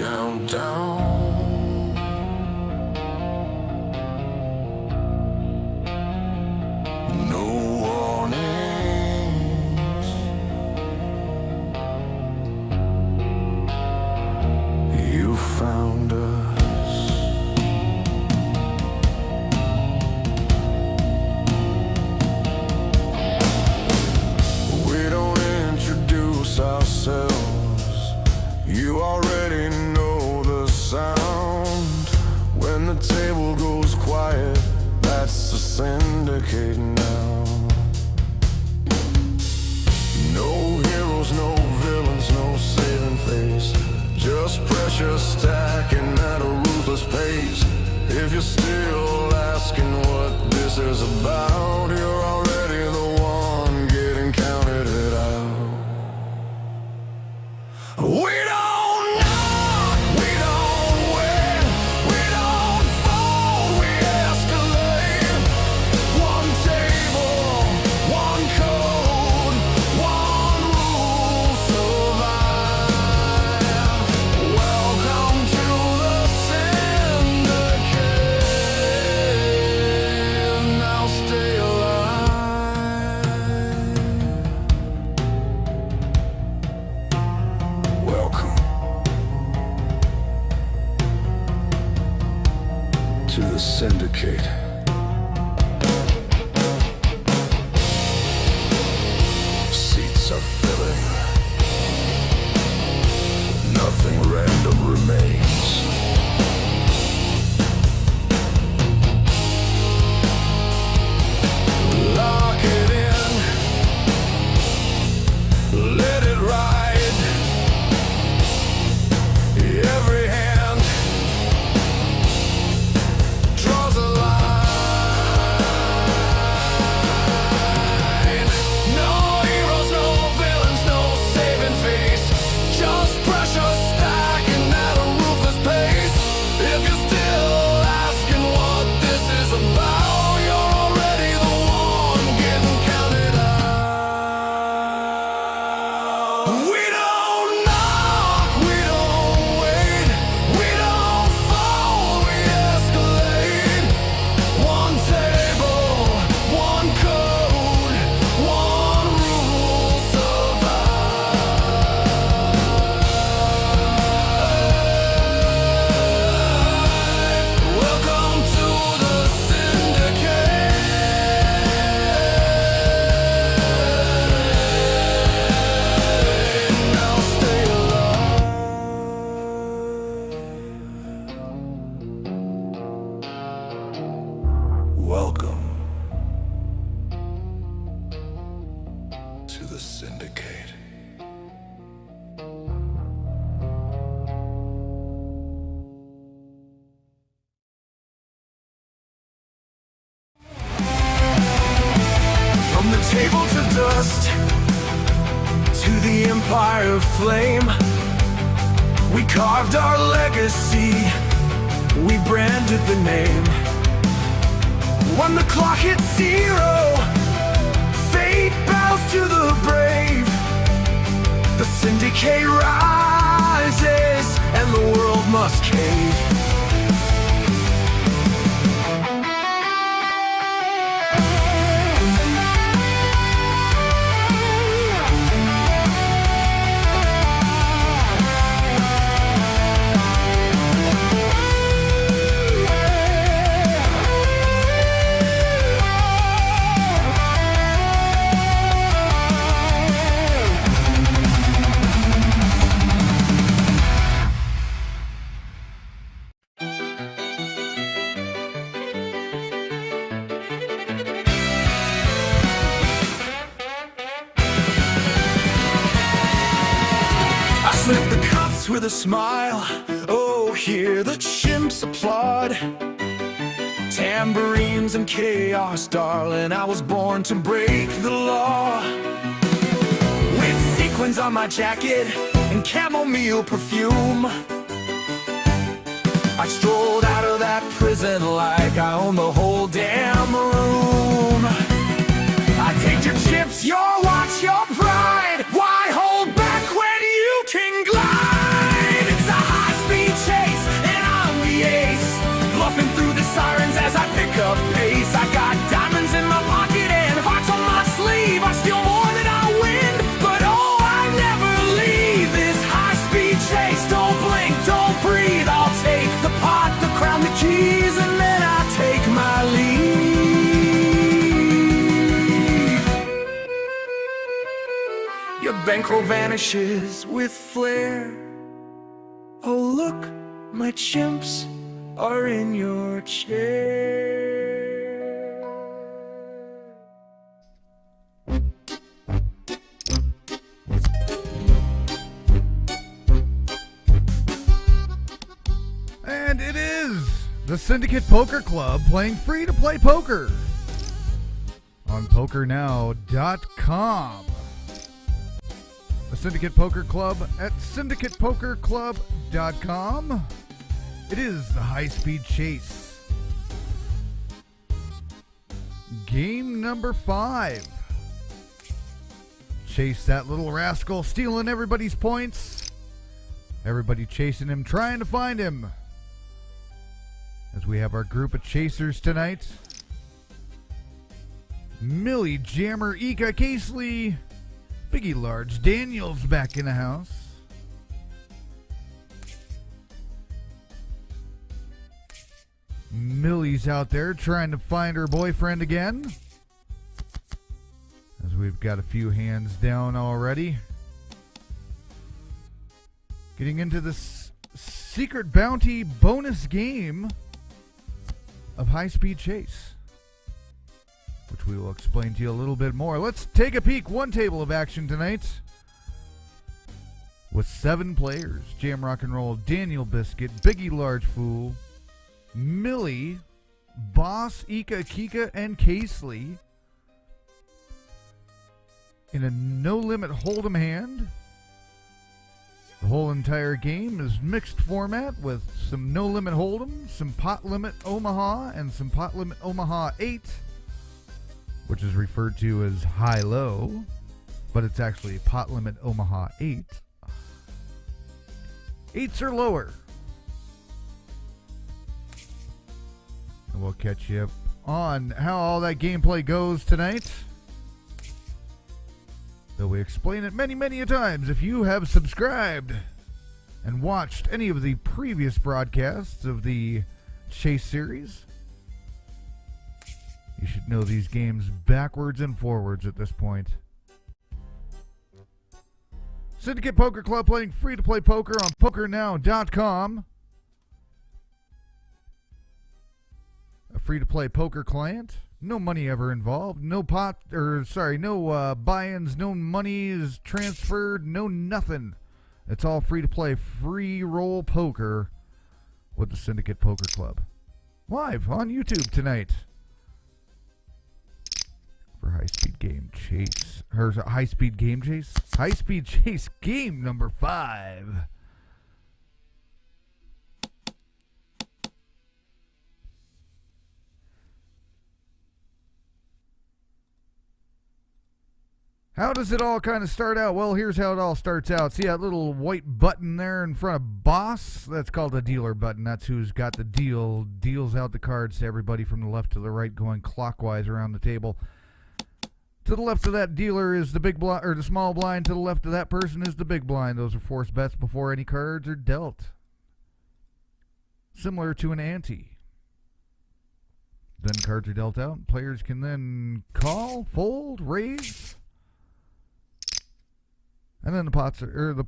countdown. No warnings. You found us. We don't introduce ourselves. You already know the sound. When the table goes quiet, that's the Syndicate now. No heroes, no villains, no saving face. Just pressure stacking at a ruthless pace. If you're still asking what this is about, you're already the one getting counted out. We don't knock, we don't win, we don't fold, we escalate. One table, one code, one rule, survive. Welcome to the Syndicate. Now stay alive. Welcome to the Syndicate. Seats are filling. Nothing random remains. Lock it in. Let it ride. Every hand draws a line. No heroes, no villains, no saving face. Just pressure stacking at a ruthless pace. If you're still asking what this is about, you're already the one getting counted out. We don't knock, we don't wait, we don't fold, we escalate. One table, one code, one rule, survive. Welcome to the Syndicate. Now stay alive. Welcome to the Syndicate. From the table to dust, to the empire of flame, we carved our legacy, we branded the name. When the clock hits zero, fate bows to the brave. The Syndicate rises, and the world must cave. Slip the cups with a smile. Oh, hear the chimps applaud. Tambourines and chaos, darling. I was born to break the law. With sequins on my jacket and chamomile perfume, I strolled out of that prison like I own the whole damn room. I take your chips, your watch, your pride. Why hold back when you can glide? It's a high-speed bankroll vanishes with flair. Oh look, my chimps are in your chair. And it is the Syndicate Poker Club playing free-to-play poker on PokerNow.com. The Syndicate Poker Club at SyndicatePokerClub.com. It is the high-speed chase. Game number 5. Chase that little rascal, stealing everybody's points. Everybody chasing him, trying to find him. As we have our group of chasers tonight. Millie, Jammer, Ika, Casely, Biggie Large, Daniel's back in the house. Millie's out there trying to find her boyfriend again. As we've got a few hands down already. Getting into this secret bounty bonus game of high-speed chase, which we will explain to you a little bit more. Let's take a peek. One table of action tonight with 7 players. Jam Rock and Roll, Daniel Biscuit, Biggie Large Fool, Millie, Boss, Ika, Kika, and Casely in a no-limit hold'em hand. The whole entire game is mixed format with some no-limit hold'em, some pot limit Omaha, and some pot limit Omaha 8, which is referred to as high-low, but it's actually pot limit Omaha 8. 8s are lower. And we'll catch you up on how all that gameplay goes tonight. Though we explain it many, many a times. If you have subscribed and watched any of the previous broadcasts of the Chase series, you should know these games backwards and forwards at this point. Syndicate Poker Club playing free-to-play poker on PokerNow.com. A free-to-play poker client. No money ever involved. No buy-ins, no money is transferred, no nothing. It's all free-to-play, free-roll poker with the Syndicate Poker Club. Live on YouTube tonight. For high-speed game chase. Or high-speed game chase? High-speed chase game number 5. How does it all kind of start out? Well, here's how it all starts out. See that little white button there in front of boss? That's called a dealer button. That's who's got the deal. Deals out the cards to everybody from the left to the right, going clockwise around the table. To the left of that dealer is the big blind, or the small blind. To the left of that person is the big blind. Those are forced bets before any cards are dealt. Similar to an ante. Then cards are dealt out. Players can then call, fold, raise. And then the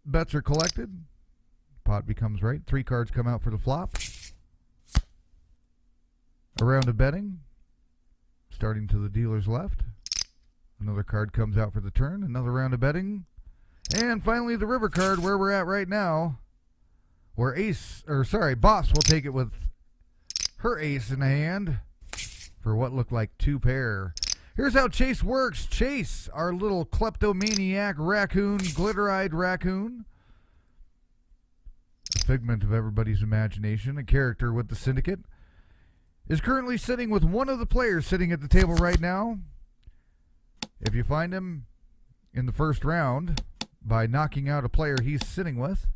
bets are collected. Pot becomes right. 3 cards come out for the flop. A round of betting, starting to the dealer's left. Another card comes out for the turn. Another round of betting. And finally the river card, where we're at right now, where boss will take it with her ace in the hand for what looked like 2 pair. Here's how Chase works. Chase, our little kleptomaniac raccoon, glitter-eyed raccoon, a figment of everybody's imagination, a character with the Syndicate, is currently sitting with one of the players sitting at the table right now. If you find him in the first round by knocking out a player he's sitting with,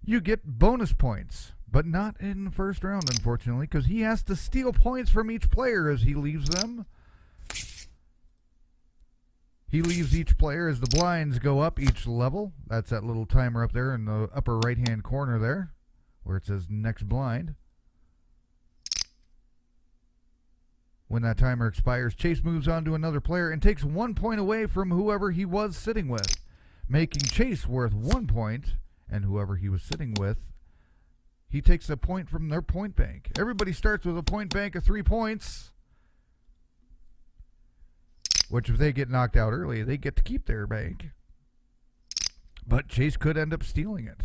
you get bonus points, but not in the first round, unfortunately, because he has to steal points from each player as he leaves them. He leaves each player as the blinds go up each level. That's that little timer up there in the upper right-hand corner there, where it says next blind. When that timer expires, Chase moves on to another player and takes 1 point away from whoever he was sitting with. making Chase worth 1 point, and whoever he was sitting with, he takes a point from their point bank. Everybody starts with a point bank of 3 points, which if they get knocked out early, they get to keep their bank. But Chase could end up stealing it.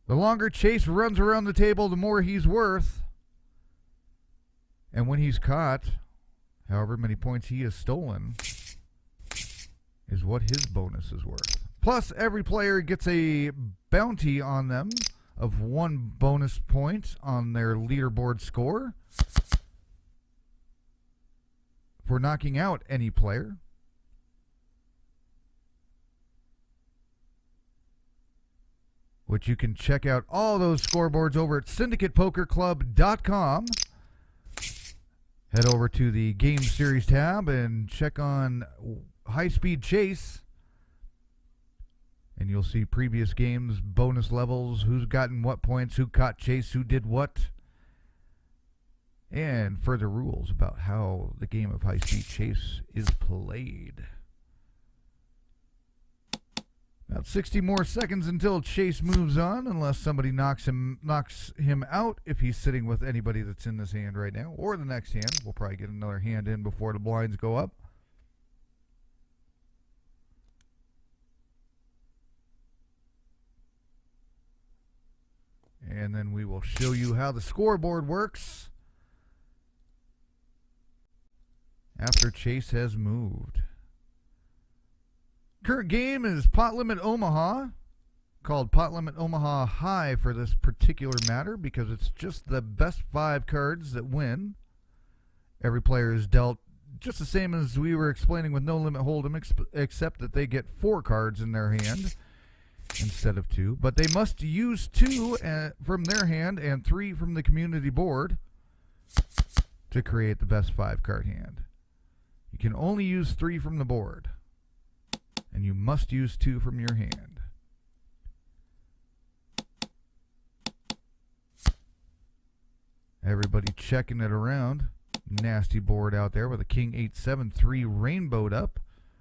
The longer Chase runs around the table, the more he's worth. And when he's caught, however many points he has stolen is what his bonus is worth. Plus, every player gets a bounty on them of 1 bonus point on their leaderboard score for knocking out any player. Which you can check out all those scoreboards over at syndicatepokerclub.com. Head over to the Game Series tab and check on High Speed Chase. And you'll see previous games, bonus levels, who's gotten what points, who caught Chase, who did what. And further rules about how the game of High Speed Chase is played. About 60 more seconds until Chase moves on, unless somebody knocks him out if he's sitting with anybody that's in this hand right now, or the next hand. We'll probably get another hand in before the blinds go up. And then we will show you how the scoreboard works after Chase has moved. Current game is Pot Limit Omaha, called Pot Limit Omaha High for this particular matter because it's just the best 5 cards that win. Every player is dealt just the same as we were explaining with No Limit Hold'em, except that they get 4 cards in their hand instead of 2. But they must use 2 from their hand and 3 from the community board to create the best 5-card hand. You can only use 3 from the board, and you must use 2 from your hand. Everybody checking it around. Nasty board out there with a King 8-7-3 rainbowed up,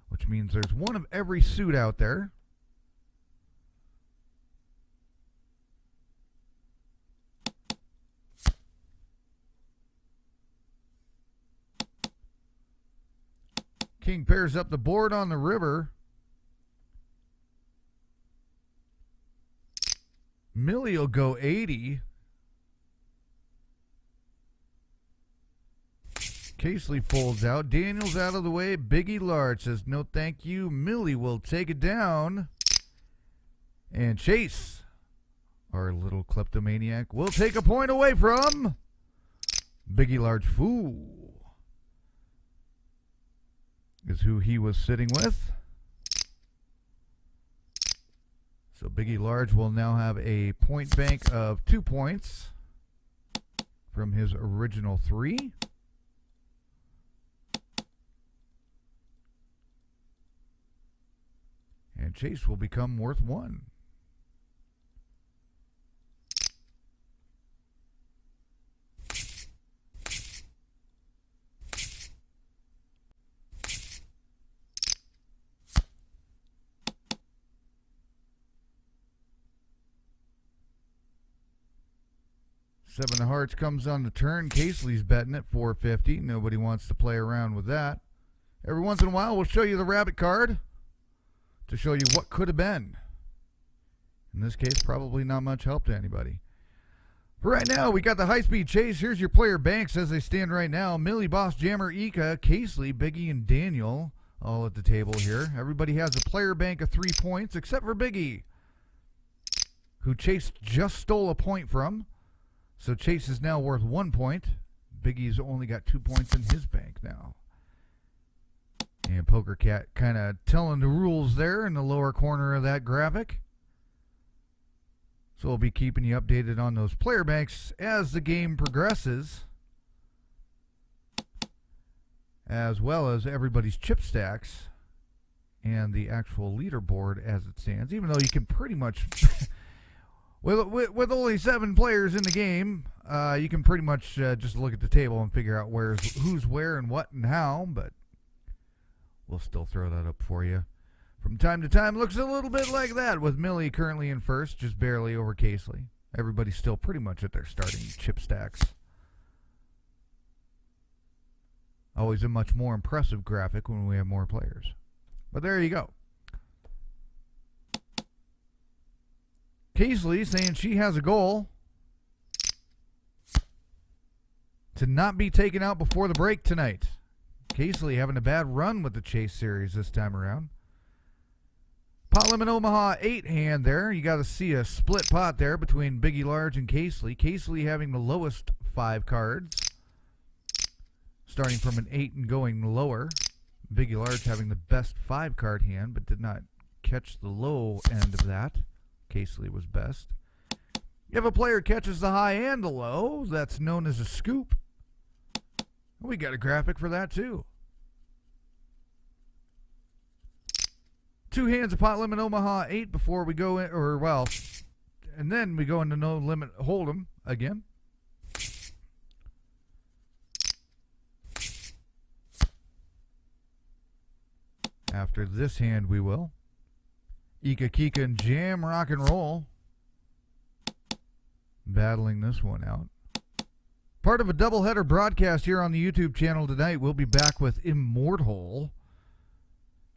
which means there's one of every suit out there. King pairs up the board on the river. Millie will go 80. Casely folds out. Daniel's out of the way. Biggie Large says, no thank you. Millie will take it down. And Chase, our little kleptomaniac, will take a point away from Biggie Large Fool. Is who he was sitting with. So Biggie Large will now have a point bank of 2 points from his original 3. And Chase will become worth 1. Seven of Hearts comes on the turn. Casely's betting at $4.50. Nobody wants to play around with that. Every once in a while, we'll show you the rabbit card to show you what could have been. In this case, probably not much help to anybody. For right now, we got the high-speed chase. Here's your player banks as they stand right now. Millie, Boss, Jammer, Ika, Casely, Biggie, and Daniel all at the table here. Everybody has a player bank of 3 points, except for Biggie, who Chase just stole a point from. So Chase is now worth 1 point. Biggie's only got 2 points in his bank now. And Poker Cat kind of telling the rules there in the lower corner of that graphic. So we'll be keeping you updated on those player banks as the game progresses, as well as everybody's chip stacks and the actual leaderboard as it stands, even though you can pretty much... With only 7 players in the game, you can pretty much just look at the table and figure out who's where and what and how, but we'll still throw that up for you. From time to time, looks a little bit like that, with Millie currently in first, just barely over Casely. Everybody's still pretty much at their starting chip stacks. Always a much more impressive graphic when we have more players. But there you go. Casely saying she has a goal to not be taken out before the break tonight. Casely having a bad run with the Chase series this time around. Pot limit Omaha 8 hand there. You got to see a split pot there between Biggie Large and Casely. Casely having the lowest 5 cards, starting from an 8 and going lower. Biggie Large having the best 5 card hand, but did not catch the low end of that. Casely was best. If a player catches the high and the low, that's known as a scoop. We got a graphic for that too. 2 hands of pot limit Omaha 8 before we go in, or well, and then we go into no limit hold'em again. After this hand we will. Ika Kika and Jam Rock and Roll battling this one out. Part of a doubleheader broadcast here on the YouTube channel tonight. We'll be back with Immortal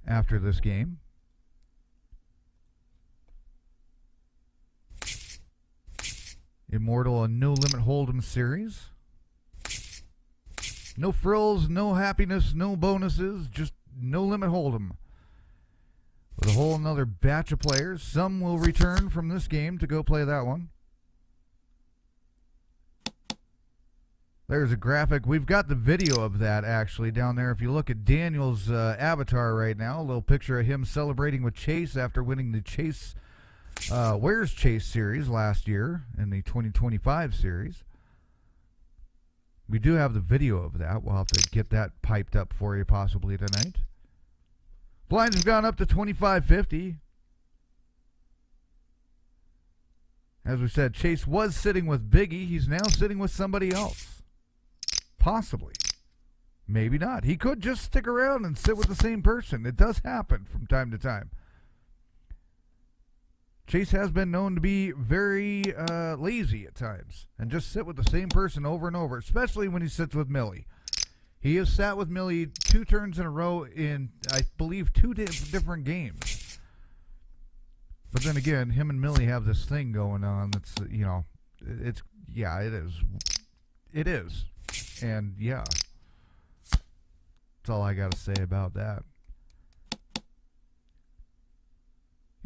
after this game. Immortal, a no limit hold'em series. No frills, no happiness, no bonuses, just no limit hold'em. With a whole another batch of players. Some will return from this game to go play that one. There's a graphic. We've got the video of that actually down there. If you look at Daniel's avatar right now, a little picture of him celebrating with Chase after winning the Chase Where's Chase series last year in the 2025 series. We do have the video of that. We'll have to get that piped up for you possibly tonight. Blinds have gone up to 25.50. As we said, Chase was sitting with Biggie. He's now sitting with somebody else. Possibly. Maybe not. He could just stick around and sit with the same person. It does happen from time to time. Chase has been known to be very lazy at times and just sit with the same person over and over, especially when he sits with Millie. He has sat with Millie 2 turns in a row in, I believe, 2 different games. But then again, him and Millie have this thing going on that's, you know, it's, yeah, it is. It is. And, yeah. That's all I got to say about that.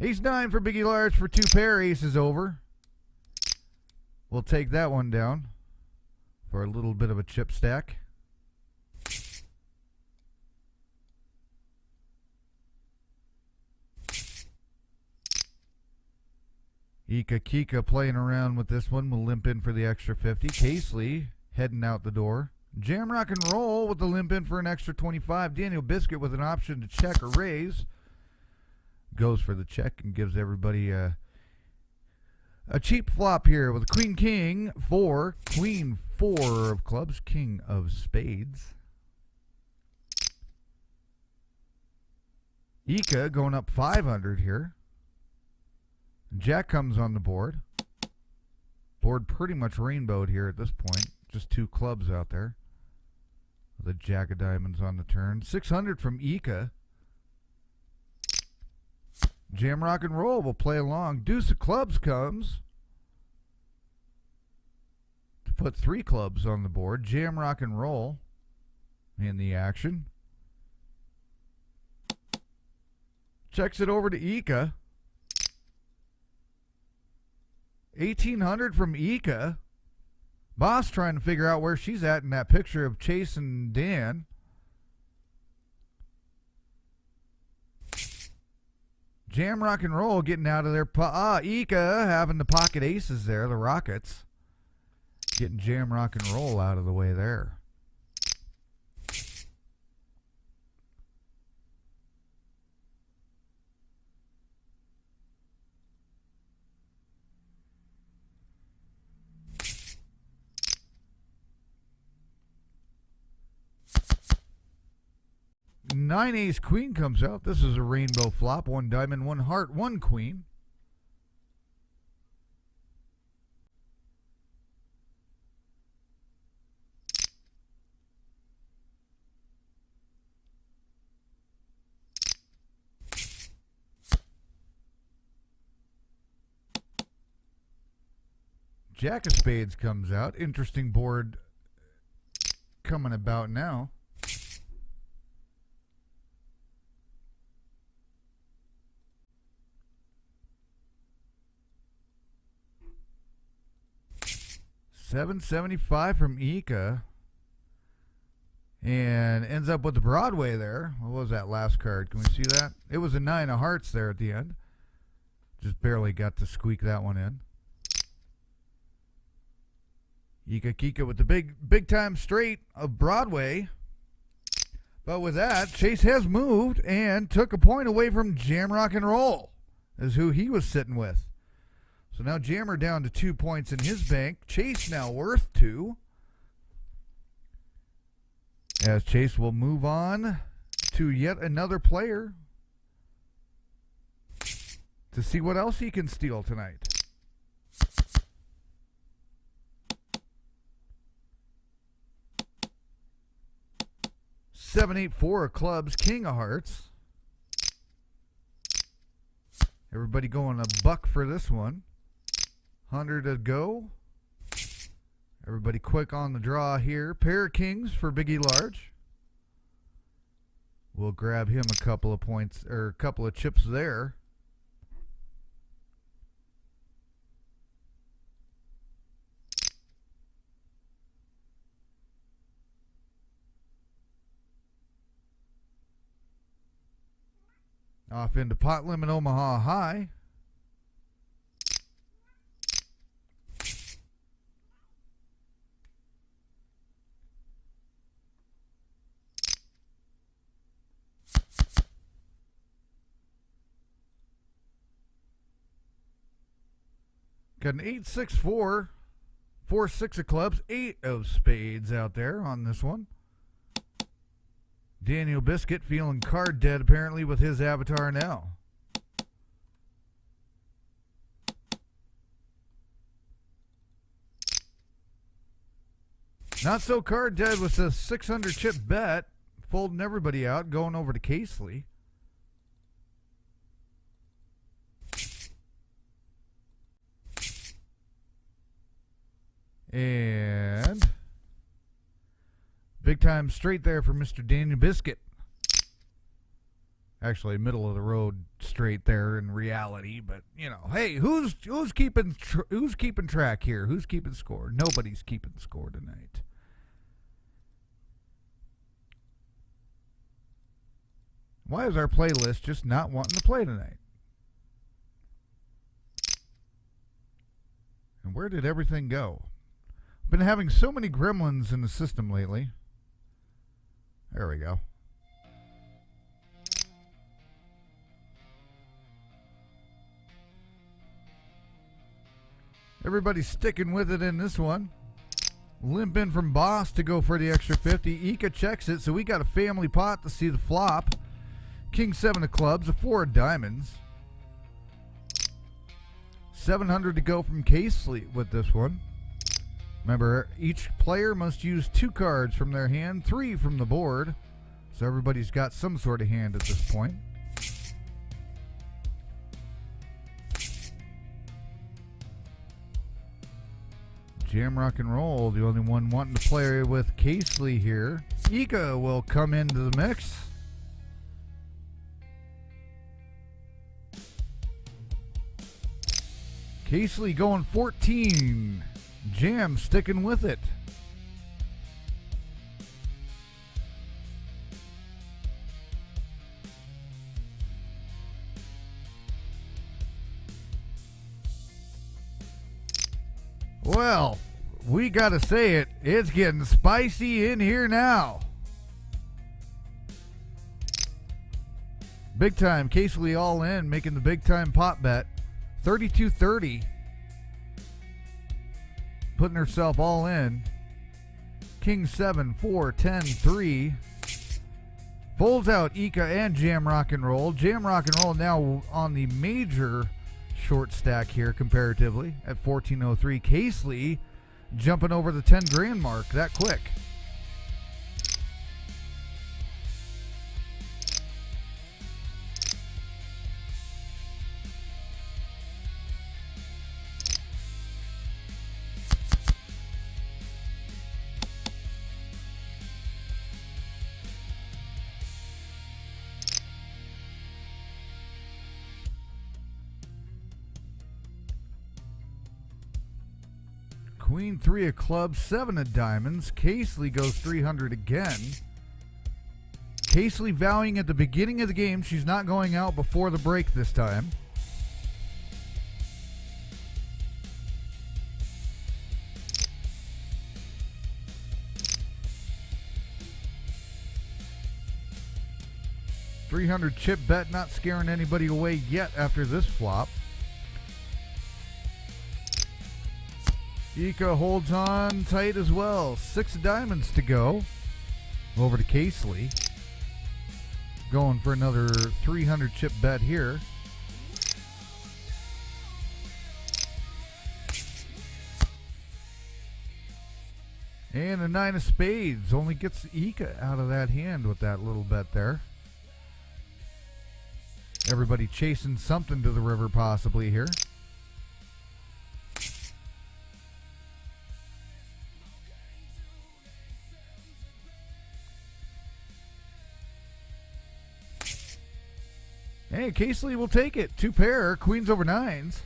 Ace-9 for Biggie Large for 2 pair. Ace is over. We'll take that one down for a little bit of a chip stack. Ika Kika playing around with this one. Will limp in for the extra 50. Casely heading out the door. Jam Rock and Roll with the limp in for an extra 25. Daniel Biscuit with an option to check or raise. Goes for the check and gives everybody a cheap flop here with a Queen King 4, Queen 4 of clubs, King of spades. Ika going up 500 here. Jack comes on the board. Board pretty much rainbowed here at this point. Just 2 clubs out there. The Jack of diamonds on the turn. 600 from Ika. Jam Rock and Roll will play along. Deuce of clubs comes to put 3 clubs on the board. Jam Rock and Roll in the action. Checks it over to Ika. 1,800 from Ika. Boss trying to figure out where she's at in that picture of Chase and Dan. Jam Rock and Roll getting out of there. Ika having the pocket aces there, the Rockets. Getting Jam Rock and Roll out of the way there. 9 ace queen comes out. This is a rainbow flop. 1 diamond, 1 heart, 1 queen. Jack of spades comes out. Interesting board coming about now. $775 from Ika. And ends up with the Broadway there. What was that last card? Can we see that? It was a 9 of hearts there at the end. Just barely got to squeak that one in. Ika Kika with the big time straight of Broadway. But with that, Chase has moved and took a point away from Jam Rock and Roll, is who he was sitting with. So now Jammer down to 2 points in his bank. Chase now worth 2. As Chase will move on to yet another player to see what else he can steal tonight. Seven, 8, 4 of clubs, king of hearts. Everybody going a buck for this one. 100 to go. Everybody quick on the draw here. Pair of kings for Biggie Large. We'll grab him a couple of points, or a couple of chips there. Off into pot limit Omaha High. Got an 8, 6, 4, 4, 6 of clubs, 8 of spades out there on this one. Daniel Biscuit feeling card dead apparently with his avatar now. Not so card dead with a 600 chip bet, folding everybody out, going over to Casely. And big time straight there for Mr. Daniel Biscuit. Actually, middle of the road straight there in reality, but you know, hey, who's keeping track here? Who's keeping score? Nobody's keeping score tonight. Why is our playlist just not wanting to play tonight? And where did everything go? Been having so many gremlins in the system lately. There we go. Everybody's sticking with it in this one. Limp in from Boss to go for the extra 50. Ika checks it, so we got a family pot to see the flop. King 7 of clubs, a 4 of diamonds. 700 to go from Casely with this one. Remember, each player must use 2 cards from their hand, 3 from the board. So everybody's got some sort of hand at this point. Jam Rock and Roll, the only one wanting to play with Casely here. Ika will come into the mix. Casely going 14. Jam sticking with it. Well, we gotta say it, it's getting spicy in here now. Big time, Casely all in, making the big time pot bet. 32-30. Putting herself all in. King 7, 4, 10, 3. Folds out Ika and Jam Rock and Roll. Jam Rock and Roll now on the major short stack here comparatively at 1403. Casely jumping over the 10 grand mark that quick. Queen 3 of clubs, 7 of diamonds. Casely goes 300 again. Casely vowing at the beginning of the game she's not going out before the break this time. $300 chip bet, not scaring anybody away yet after this flop. Ika holds on tight as well. 6 diamonds to go. Over to Casely. Going for another 300 chip bet here. And a 9 of spades. Only gets Ika out of that hand with that little bet there. Everybody chasing something to the river possibly here. Hey, Casely will take it. 2 pair, queens over 9s.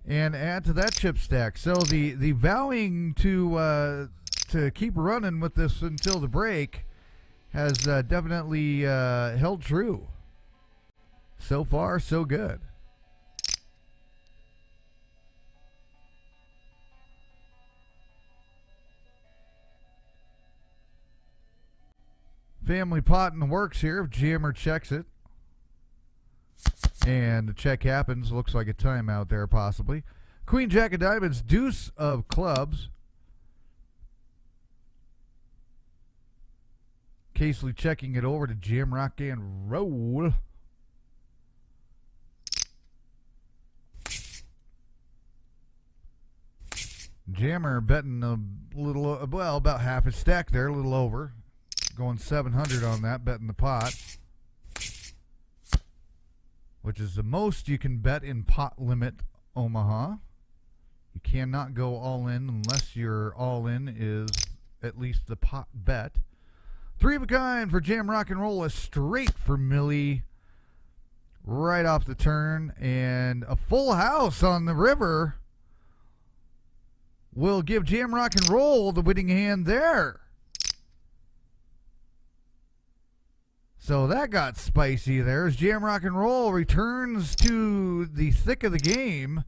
And add to that chip stack. So the vowing to keep running with this until the break has definitely held true. So far, so good. Family pot in the works here if Jammer checks it. And the check happens. Looks like a timeout there possibly. Queen Jack of diamonds, deuce of clubs. Casely checking it over to Jam Rock and Roll. Jammer betting a little, well, about half his stack there, a little over. Going 700 on that, betting the pot. Which is the most you can bet in pot limit Omaha. You cannot go all in unless your all in is at least the pot bet. 3 of a kind for Jam Rock and Roll, a straight for Millie. Right off the turn. And a full house on the river will give Jam Rock and Roll the winning hand there. So that got spicy there as Jam Rock and Roll returns to the thick of the game,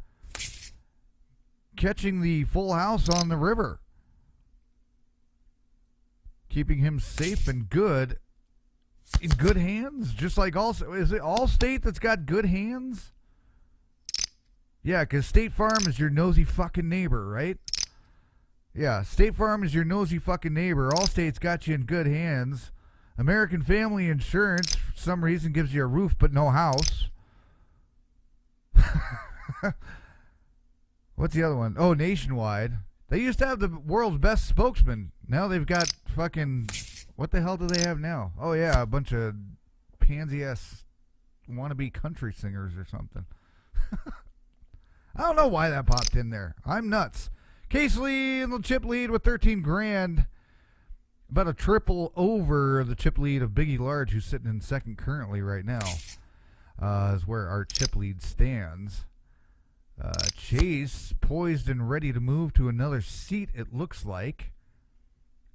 catching the full house on the river. Keeping him safe and good in good hands, just like also, is it Allstate that's got good hands? Yeah, because State Farm is your nosy fucking neighbor, right? Yeah, State Farm is your nosy fucking neighbor. Allstate's got you in good hands. American Family Insurance, for some reason, gives you a roof but no house. What's the other one? Oh, Nationwide. They used to have the world's best spokesman. Now they've got fucking... What the hell do they have now? Oh, yeah, a bunch of pansy-ass wannabe country singers or something. I don't know why that popped in there. I'm nuts. Casely in the chip lead with 13 grand. About a triple over the chip lead of Biggie Large, who's sitting in second currently right now, is where our chip lead stands. Chase poised and ready to move to another seat, it looks like,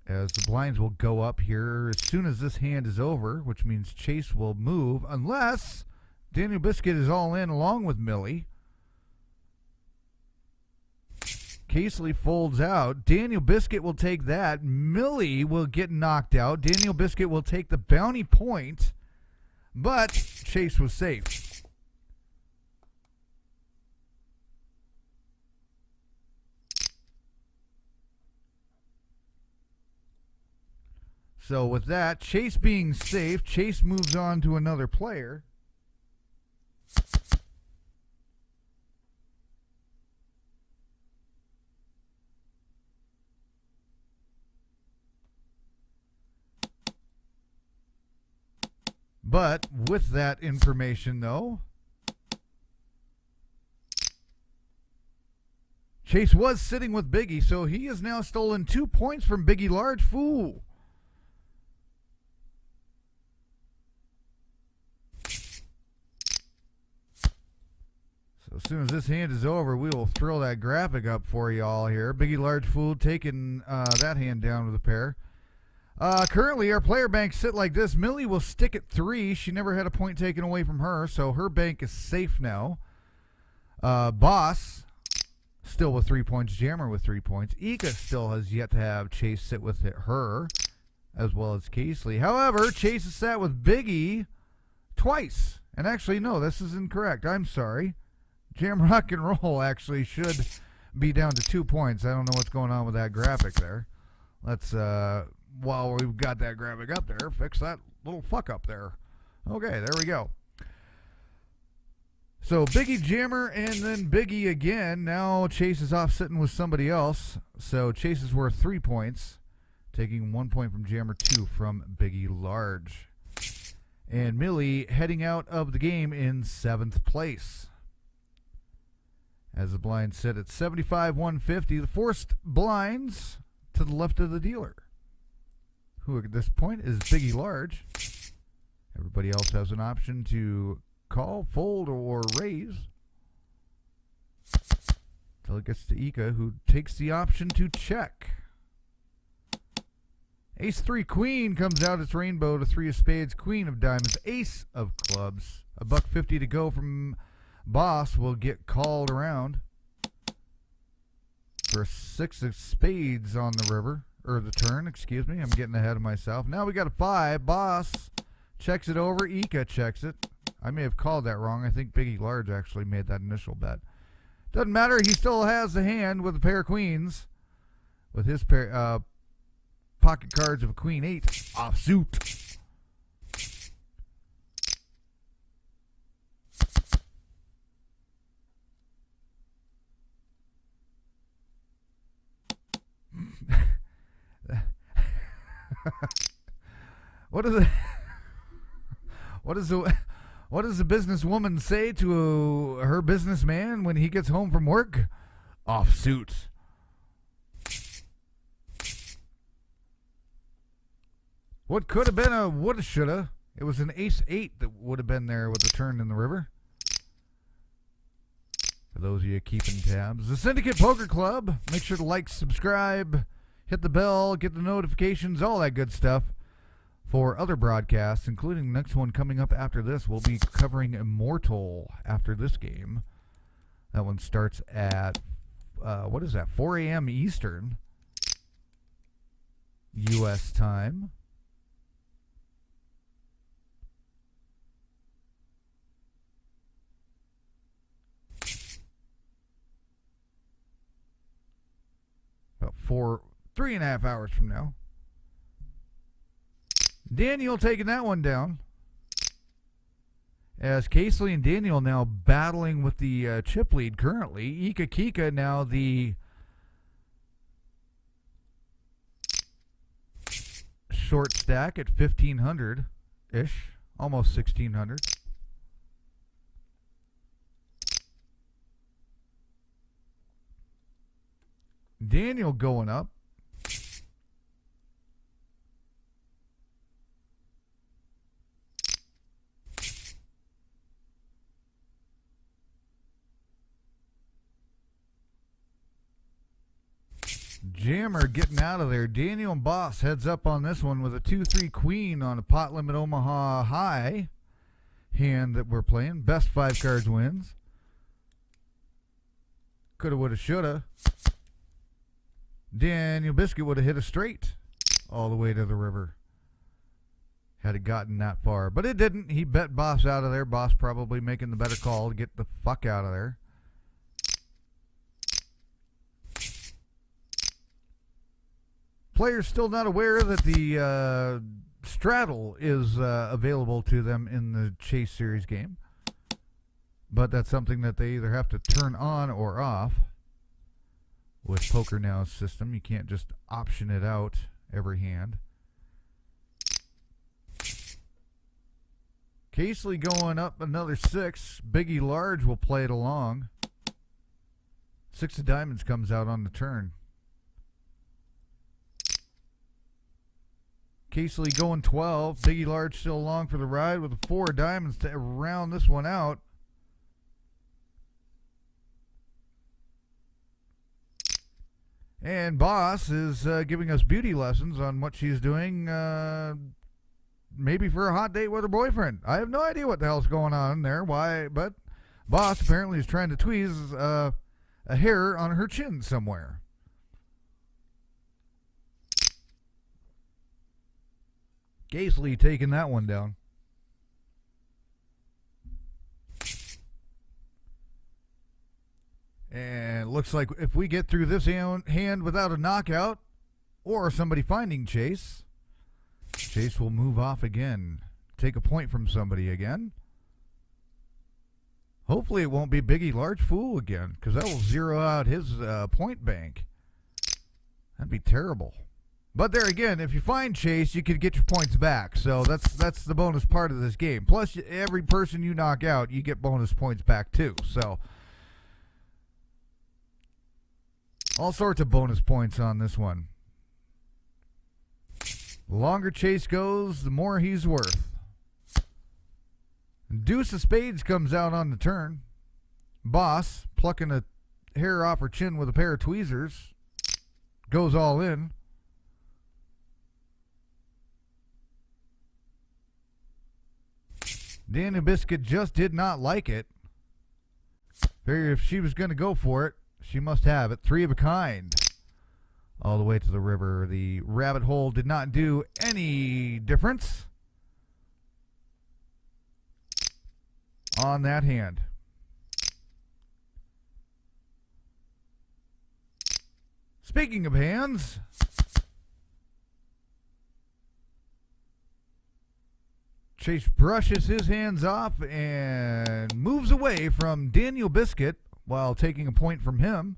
as the blinds will go up here as soon as this hand is over, which means Chase will move, unless Daniel Biscuit is all in along with Millie. Casely folds out. Daniel Biscuit will take that. Millie will get knocked out. Daniel Biscuit will take the bounty point, but Chase was safe. So with that, Chase being safe, Chase moves on to another player. But with that information, though, Chase was sitting with Biggie, so he has now stolen 2 points from Biggie Large. Fool. So as soon as this hand is over, we will throw that graphic up for you all here. Biggie Large Fool taking that hand down with a pair. Currently, our player banks sit like this. Millie will stick at 3. She never had a point taken away from her, so her bank is safe now. Boss, still with 3 points. Jammer with 3 points. Ika still has yet to have Chase sit with her, as well as Casely. However, Chase has sat with Biggie twice. And actually, no, this is incorrect. I'm sorry. Jam Rock and Roll actually should be down to 2 points. I don't know what's going on with that graphic there. Let's, while we've got that graphic up there, fix that little fuck up there. Okay, there we go. So Biggie Jammer and then Biggie again. Now Chase is off sitting with somebody else. So Chase is worth 3 points, taking 1 point from Jammer, 2 from Biggie Large. And Millie heading out of the game in 7th place. As the blinds sit at 75-150, the forced blinds to the left of the dealer, who at this point is Biggie Large. Everybody else has an option to call, fold, or raise. Until it gets to Ika, who takes the option to check. Ace-3 Queen comes out. It's rainbow to 3 of spades, Queen of diamonds, Ace of clubs. $1.50 to go from Boss will get called around for a 6 of spades on the river. Or the turn, excuse me. I'm getting ahead of myself. Now we got a 5. Boss checks it over. Ika checks it. I may have called that wrong. I think Biggie Large actually made that initial bet. Doesn't matter. He still has the hand with a pair of queens. With his pair, pocket cards of a queen 8 offsuit. What does the businesswoman say to her businessman when he gets home from work? Offsuit. What could have been a woulda shoulda. It was an ace-8 that would have been there with the turn in the river. For those of you keeping tabs. The Syndicate Poker Club. Make sure to like, subscribe, hit the bell, get the notifications, all that good stuff. For other broadcasts, including the next one coming up after this, we'll be covering Immortal after this game. That one starts at, 4 a.m. Eastern U.S. time. About 3.5 hours from now. Daniel taking that one down. As Casely and Daniel now battling with the chip lead currently. Ika Kika now the short stack at 1,500-ish. Almost 1,600. Daniel going up. Jammer getting out of there. Daniel and Boss heads up on this one with a 2-3 Queen on a pot limit Omaha high hand that we're playing. Best 5 cards wins. Coulda, woulda, shoulda. Daniel Biscuit would have hit a straight all the way to the river had it gotten that far. But it didn't. He bet Boss out of there. Boss probably making the better call to get the fuck out of there. Players still not aware that the straddle is available to them in the Chase Series game. But that's something that they either have to turn on or off. With PokerNow's system, you can't just option it out every hand. Casely going up another 6. Biggie Large will play it along. 6 of diamonds comes out on the turn. Casely going 12. Biggie Large still along for the ride with a 4 of diamonds to round this one out. And Boss is giving us beauty lessons on what she's doing, maybe for a hot date with her boyfriend. I have no idea what the hell's going on there. Why? But Boss apparently is trying to tweeze a hair on her chin somewhere. Casely taking that one down. And it looks like if we get through this hand without a knockout or somebody finding Chase, Chase will move off again. Take a point from somebody again. Hopefully it won't be Biggie Large Fool again, because that will zero out his point bank. That'd be terrible. But there again, if you find Chase, you could get your points back. So that's the bonus part of this game. Plus, every person you knock out, you get bonus points back too. So all sorts of bonus points on this one. The longer Chase goes, the more he's worth. Deuce of Spades comes out on the turn. Boss, plucking a hair off her chin with a pair of tweezers, goes all in. Daniel Biscuit just did not like it. Figured if she was going to go for it, she must have it. 3 of a kind. All the way to the river. The rabbit hole did not do any difference on that hand. Speaking of hands, Chase brushes his hands off and moves away from Daniel Biscuit while taking a point from him.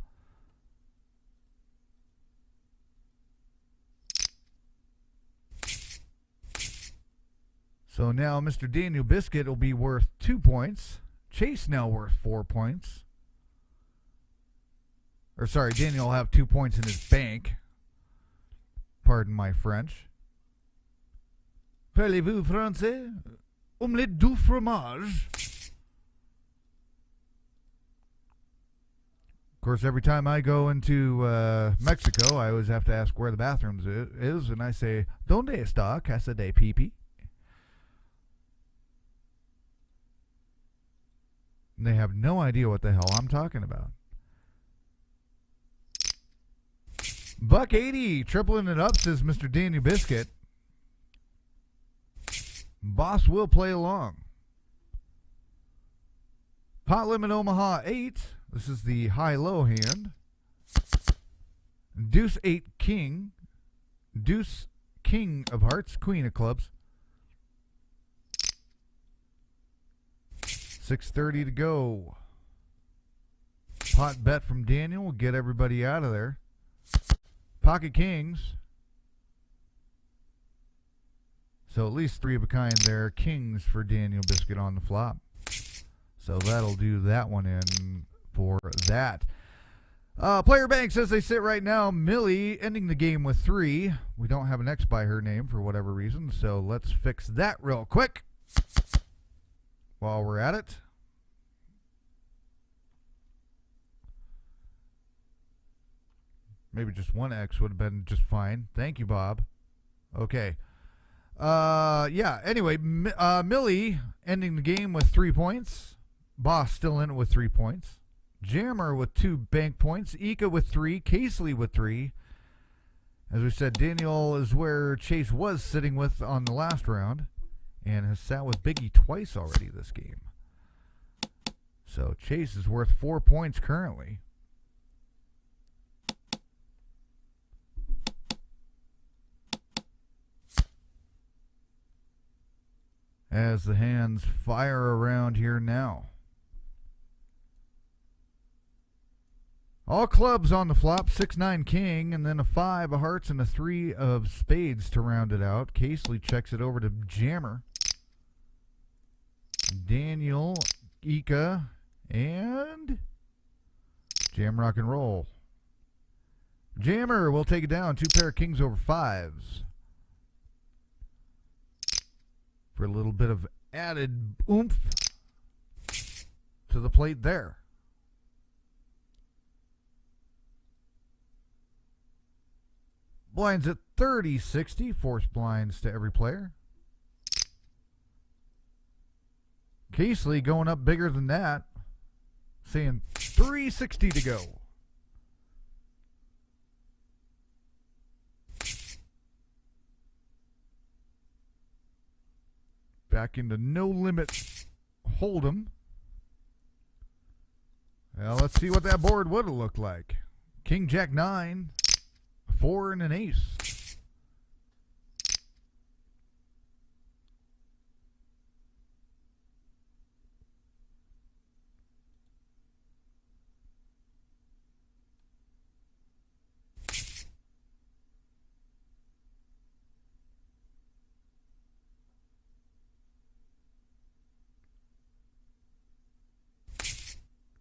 So now Mr. Daniel Biscuit will be worth 2 points. Chase now worth 4 points. Or sorry, Daniel will have 2 points in his bank. Pardon my French. Parlez-vous français? Omelette du fromage. Of course, every time I go into Mexico, I always have to ask where the bathrooms is, and I say, ¿Dónde está casa de pipi? They have no idea what the hell I'm talking about. Buck 80, tripling it up, says Mr. Daniel Biscuit. Boss will play along. Pot limit Omaha 8. This is the high-low hand. Deuce 8 king. Deuce king of hearts. Queen of clubs. 6:30 to go. Pot bet from Daniel will get everybody out of there. Pocket kings. So at least 3 of a kind there. Kings for Daniel Biscuit on the flop. So that'll do that one in for that. Player banks as they sit right now. Millie ending the game with 3. We don't have an X by her name for whatever reason. So let's fix that real quick while we're at it. Maybe just one X would have been just fine. Thank you, Bob. Okay. Yeah, anyway, Millie ending the game with 3 points. Boss still in it with 3 points. Jammer with 2 bank points. Ika with 3. Casely with 3. As we said, Daniel is where Chase was sitting with on the last round and has sat with Biggie twice already this game. So Chase is worth 4 points currently. as the hands fire around here now. All clubs on the flop, 6-9 king, and then a 5 of hearts and a 3 of spades to round it out. Casely checks it over to Jammer. Daniel, Ika, and Jam Rock and Roll. Jammer will take it down. 2 pair of kings over 5s. For a little bit of added oomph to the plate there. Blinds at 30-60. Force blinds to every player. Casely going up bigger than that. Saying 360 to go. Back into no limit hold'em. Well, let's see what that board would have looked like. King, Jack, 9, 4, and an ace.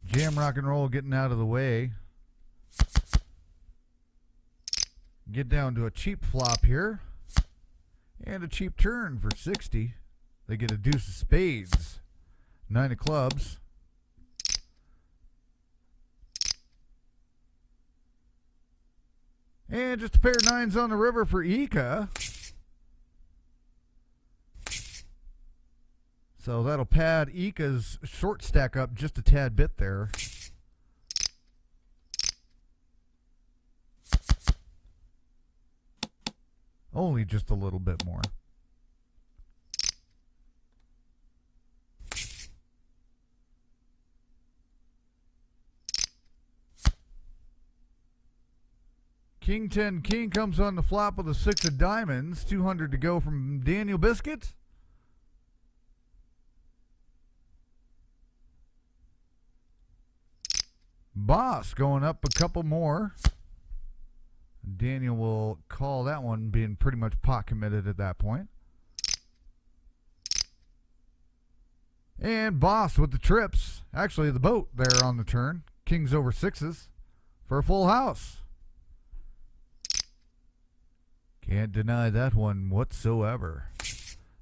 Jam Rock and Roll getting out of the way. Get down to a cheap flop here. And a cheap turn for 60. They get a deuce of spades. 9 of clubs. And just a pair of 9s on the river for Ika. So that'll pad Ika's short stack up just a tad bit there. Only just a little bit more. King 10 king comes on the flop with a 6 of diamonds. 200 to go from Daniel Biscuit. Boss going up a couple more. Daniel will call that one, being pretty much pot committed at that point. And Boss with the trips. Actually, the boat there on the turn. Kings over 6s for a full house. Can't deny that one whatsoever.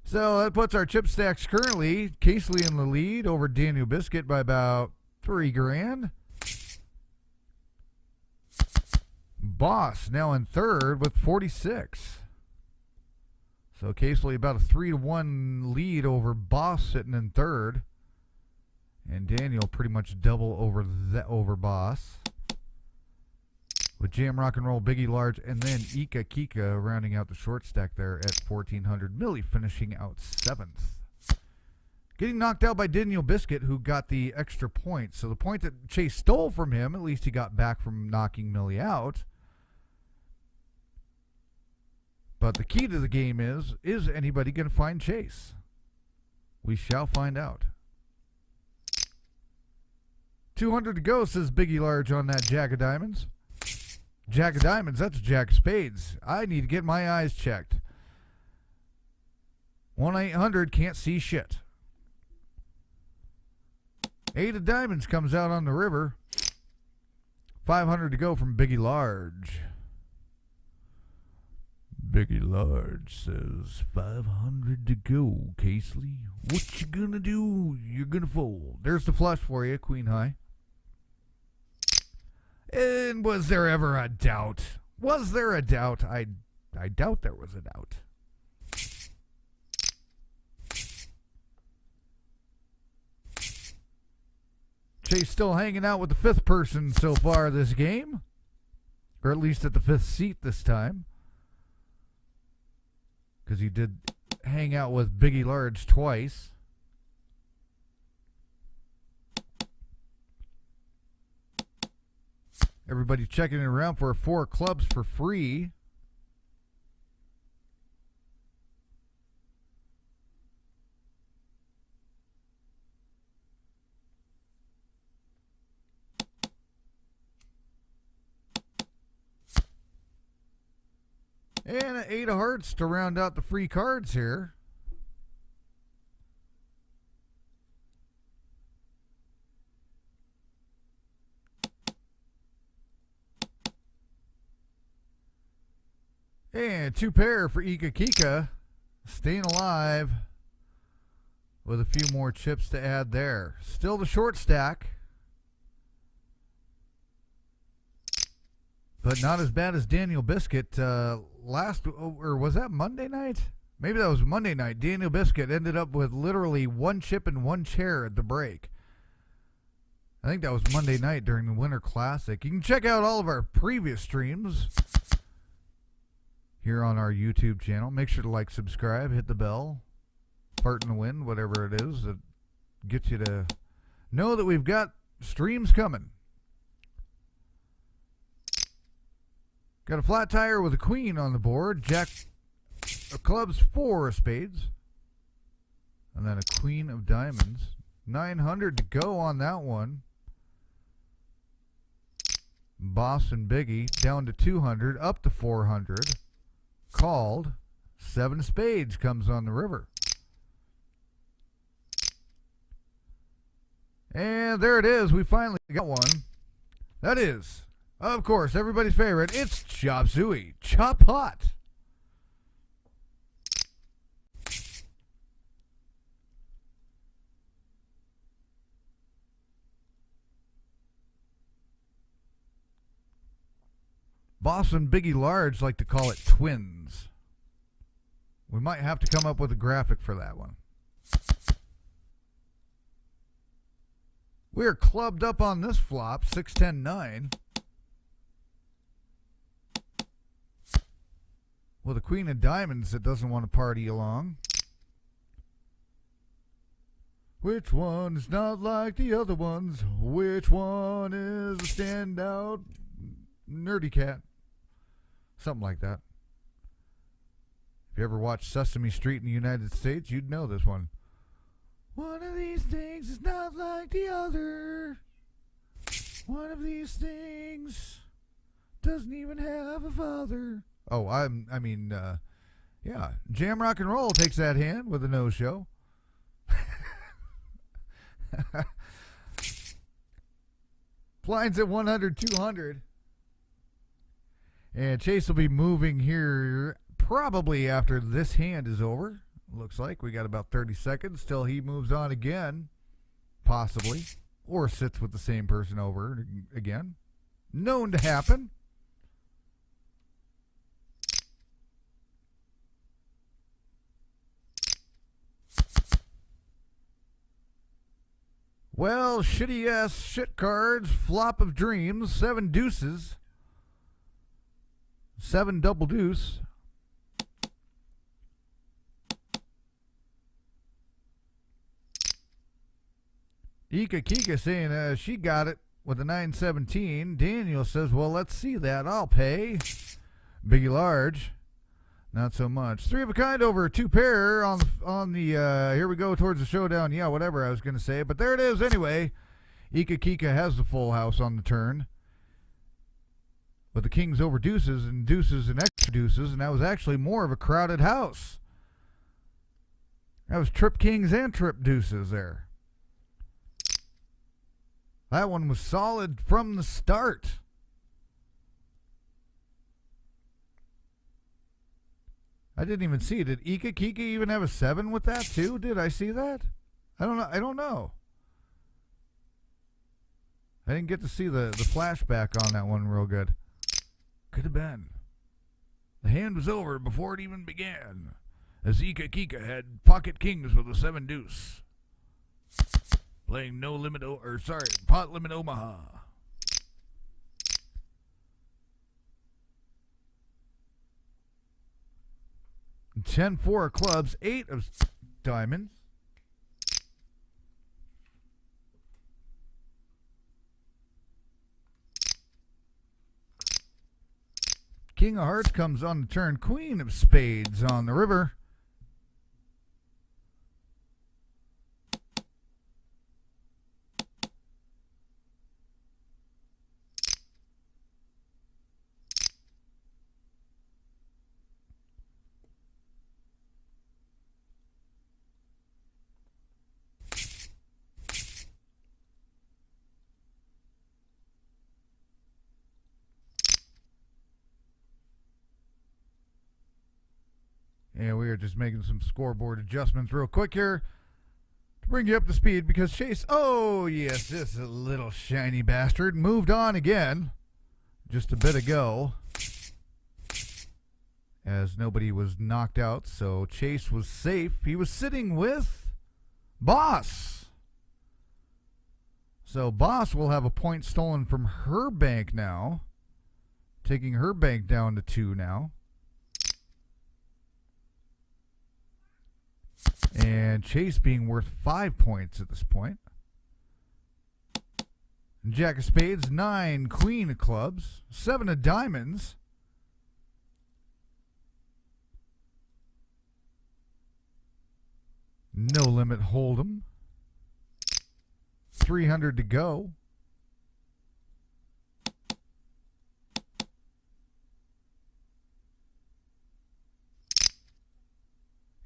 So that puts our chip stacks currently. Casely in the lead over Daniel Biscuit by about $3,000. Boss now in third with 46. So Casely about a 3-1 lead over Boss sitting in third. And Daniel pretty much double over Boss. With Jam Rock and Roll, Biggie Large, and then Ika Kika rounding out the short stack there at 1,400. Millie finishing out 7th. Getting knocked out by Daniel Biscuit, who got the extra point. So the point that Chase stole from him, at least he got back from knocking Millie out. But the key to the game is anybody going to find Chase? We shall find out. 200 to go, says Biggie Large on that Jack of Diamonds. Jack of Diamonds, that's Jack of Spades. I need to get my eyes checked. 1-800, can't see shit. 8 of Diamonds comes out on the river. 500 to go from Biggie Large. Biggie Large says 500 to go, Casely. What you gonna do? You're gonna fold. There's the flush for you, Queen High. And was there ever a doubt? Was there a doubt? I doubt there was a doubt. Chase still hanging out with the 5th person so far this game. Or at least at the 5th seat this time. Because he did hang out with Biggie Large twice. Everybody checking it around for 4 clubs for free. And an 8 of hearts to round out the free cards here. And 2 pair for Ika Kika. Staying alive with a few more chips to add there. Still the short stack. But not as bad as Daniel Biscuit last, or was that Monday night? Maybe that was Monday night. Daniel Biscuit ended up with literally 1 chip and 1 chair at the break. I think that was Monday night during the Winter Classic. You can check out all of our previous streams here on our YouTube channel. Make sure to like, subscribe, hit the bell, fart in the wind, whatever it is that gets you to know that we've got streams coming. Got a flat tire with a queen on the board. Jack of clubs, 4 of spades. And then a queen of diamonds. 900 to go on that one. Boss and Biggie down to 200, up to 400. Called. 7 of spades comes on the river. And there it is. We finally got one. That is, of course, everybody's favorite. It's Chop Suey. Chop Hot. Boss and Biggie Large like to call it twins. We might have to come up with a graphic for that one. We're clubbed up on this flop, 6-10-9. With a queen of diamonds that doesn't want to party along. Which one is not like the other ones? Which one is a standout nerdy cat? Something like that. If you ever watched Sesame Street in the United States, you'd know this one. One of these things is not like the other. One of these things doesn't even have a father. Oh, yeah. Jam Rock and Roll takes that hand with a no-show. Blinds at 100, 200. And Chase will be moving here probably after this hand is over. Looks like we got about 30 seconds till he moves on again, possibly, or sits with the same person over again. Known to happen. Well, shitty ass shit cards, flop of dreams, 7 deuces, 7 double deuce. Ika Kika saying she got it with a 917. Daniel says, well, let's see that. I'll pay. Biggie Large, not so much. 3 of a kind over 2 pair on the here we go towards the showdown. Yeah, whatever I was going to say. But there it is anyway. Ika Kika has the full house on the turn. With the kings over deuces and extra deuces. And that was actually more of a crowded house. That was trip kings and trip deuces there. That one was solid from the start. I didn't even see it. Did Ika Kika even have a 7 with that too? Did I see that? I don't know. I didn't get to see the flashback on that one real good. Could have been. The hand was over before it even began, as Ika Kika had pocket kings with a 7 deuce. Playing pot limit Omaha. 10-4 of clubs, 8 of diamonds. King of hearts comes on the turn. Queen of spades on the river. And we are just making some scoreboard adjustments real quick here to bring you up to speed because Chase, oh yes, this little shiny bastard moved on again just a bit ago as nobody was knocked out, so Chase was safe. He was sitting with Boss. So Boss will have a point stolen from her bank now, taking her bank down to 2 now. And Chase being worth 5 points at this point. Jack of spades, 9, queen of clubs, 7 of diamonds. No limit hold'em. 300 to go.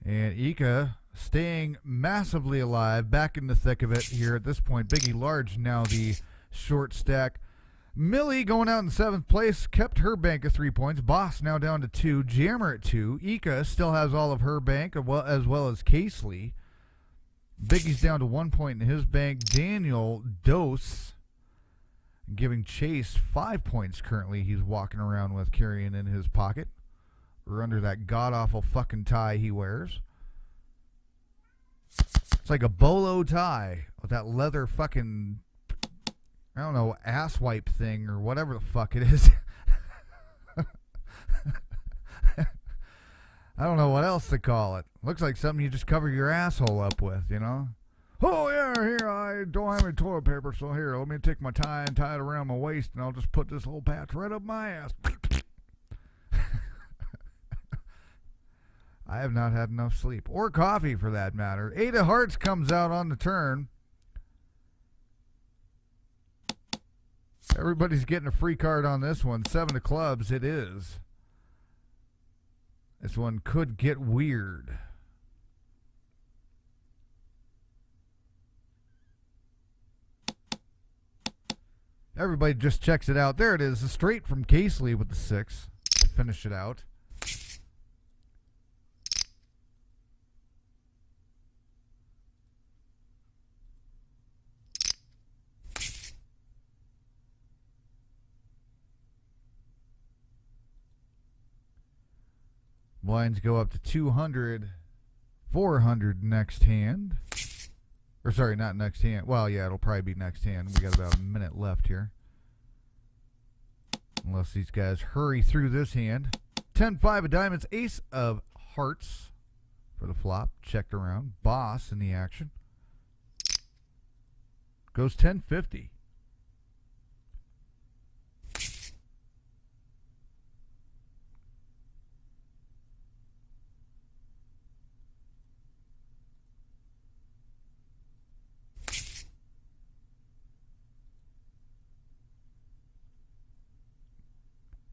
And Ika staying massively alive, back in the thick of it here at this point. Biggie Large now the short stack. Millie going out in 7th place, kept her bank at 3 points. Boss now down to 2. Jammer at 2. Ika still has all of her bank, as well as Casely. Biggie's down to 1 point in his bank. Daniel Dose giving Chase 5 points currently. He's walking around with, carrying in his pocket, or under that god-awful fucking tie he wears. It's like a bolo tie with that leather fucking, I don't know, ass wipe thing or whatever the fuck it is. I don't know what else to call it. Looks like something you just cover your asshole up with, you know? Oh, yeah, here, I don't have any toilet paper, so here, let me take my tie and tie it around my waist, and I'll just put this little patch right up my ass. I have not had enough sleep, or coffee for that matter. 8 of hearts comes out on the turn. Everybody's getting a free card on this one. 7 of clubs, it is. This one could get weird. Everybody just checks it out. There it is, straight from Casely with the 6 to finish it out. Blinds go up to 200, 400 next hand. Or sorry, not next hand. Well, yeah, it'll probably be next hand. We got about a minute left here. Unless these guys hurry through this hand. 10-5 of diamonds, ace of hearts for the flop. Checked around. Boss in the action. Goes 10-50.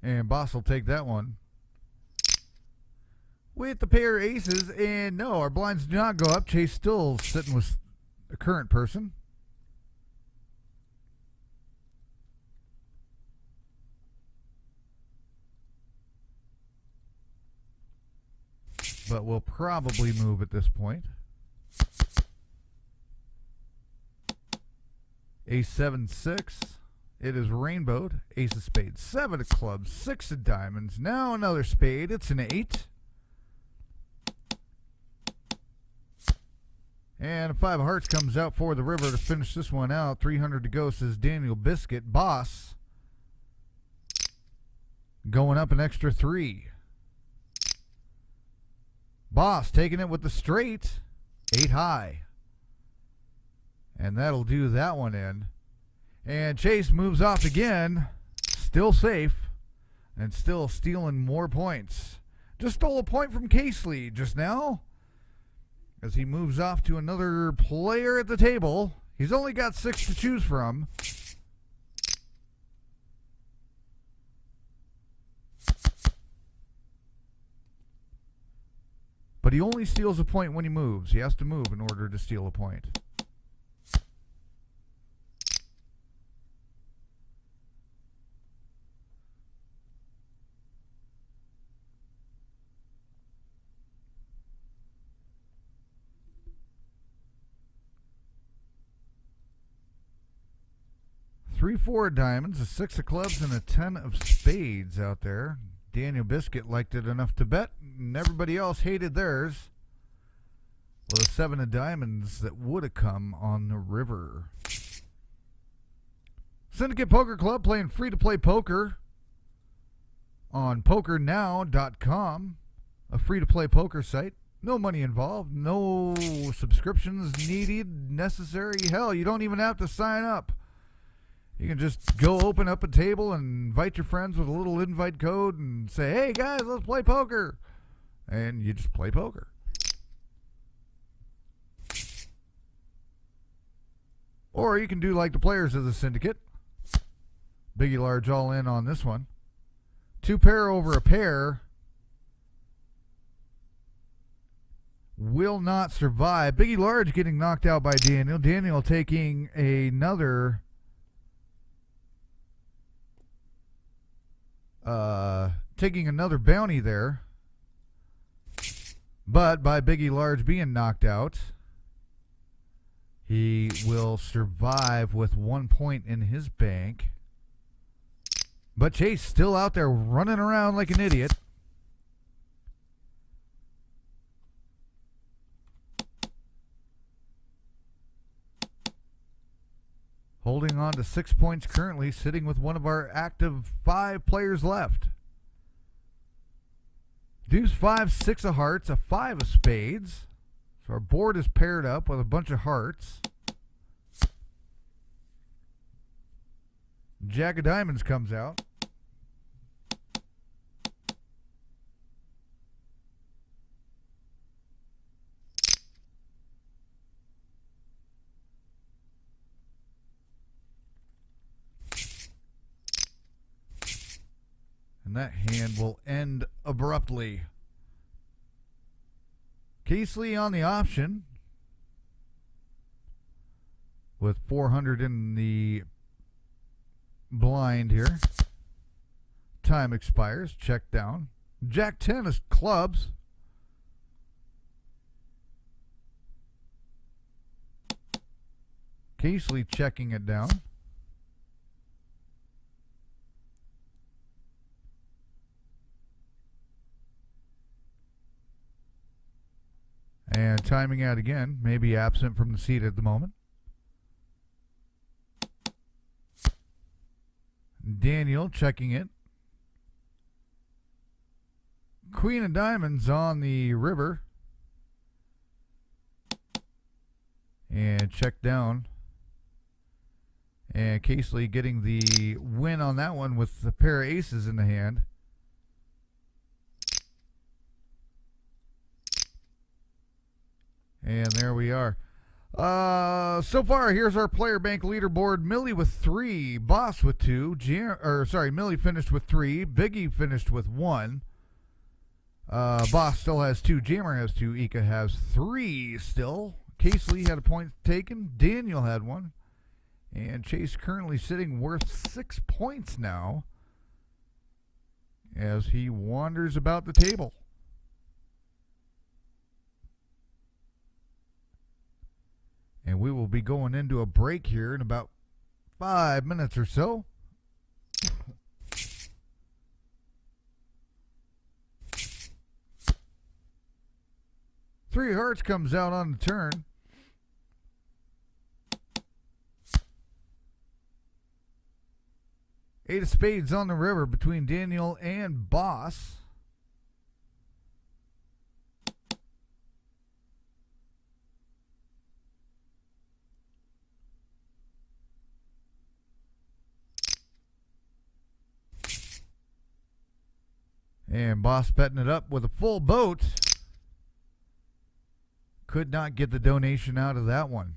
And Boss will take that one with the pair of aces. And no, our blinds do not go up. Chase still sitting with the current person. But we'll probably move at this point. Ace 7-6. It is rainbowed. Ace of spades, 7 of clubs, 6 of diamonds. Now another spade. It's an 8. And a 5 of hearts comes out for the river to finish this one out. 300 to go, says Daniel Biscuit. Boss going up an extra 3. Boss taking it with the straight. 8 high. And that'll do that one in. And Chase moves off again, still safe, and still stealing more points. Just stole a point from Casely just now as he moves off to another player at the table. He's only got 6 to choose from. But he only steals a point when he moves. He has to move in order to steal a point. 3-4 of diamonds, a 6 of clubs, and a 10 of spades out there. Daniel Biscuit liked it enough to bet, and everybody else hated theirs. With a 7 of diamonds that would have come on the river. Syndicate Poker Club playing free-to-play poker on PokerNow.com, a free-to-play poker site. No money involved, no subscriptions needed, necessary. Hell, you don't even have to sign up. You can just go open up a table and invite your friends with a little invite code and say, hey guys, let's play poker. And you just play poker. Or you can do like the players of the Syndicate. Biggie Large all in on this one. 2 pair over a pair will not survive. Biggie Large getting knocked out by Daniel. Daniel taking another bounty there. But by Biggie Large being knocked out, he will survive with 1 point in his bank. But Chase still out there running around like an idiot. Holding on to 6 points currently, sitting with one of our active 5 players left. Deuce 5, 6 of hearts, a 5 of spades. So our board is paired up with a bunch of hearts. Jack of diamonds comes out. And that hand will end abruptly. Casely on the option with 400 in the blind here. Time expires. Check down. Jack 10 is clubs. Casely checking it down. And timing out again, maybe absent from the seat at the moment. Daniel checking it. Queen of diamonds on the river. And check down. And Casely getting the win on that one with a pair of aces in the hand. And there we are. So far, here's our player bank leaderboard. Millie with 3, Boss with 2, Millie finished with 3, Biggie finished with 1. Boss still has 2, Jammer has 2, Ika has 3 still. Casely had a point taken, Daniel had 1, and Chase currently sitting worth 6 points now as he wanders about the table. And we will be going into a break here in about 5 minutes or so. Three hearts comes out on the turn. Eight of spades on the river between Daniel and Boss. And Boss betting it up with a full boat. Could not get the donation out of that one.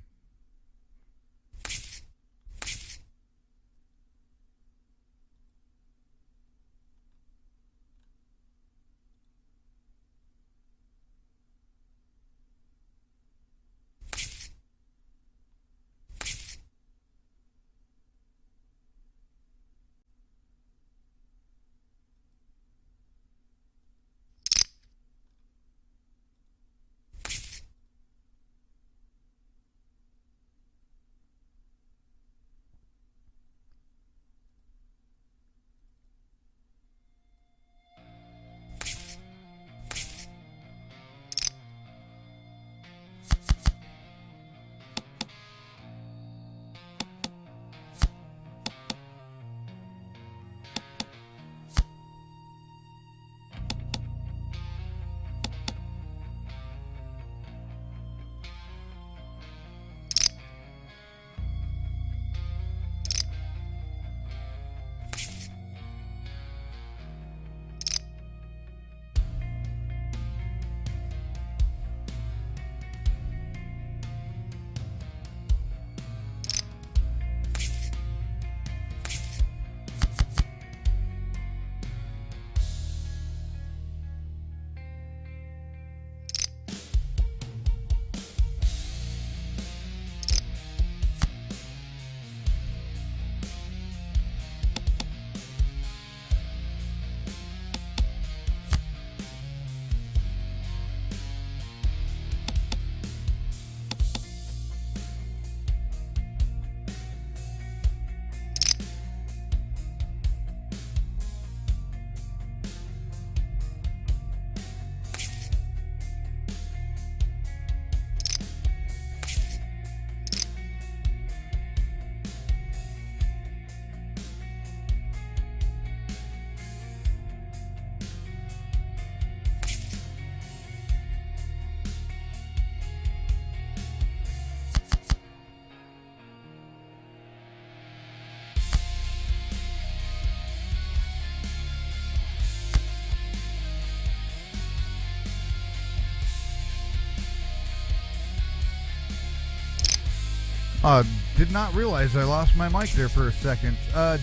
Did not realize I lost my mic there for a second.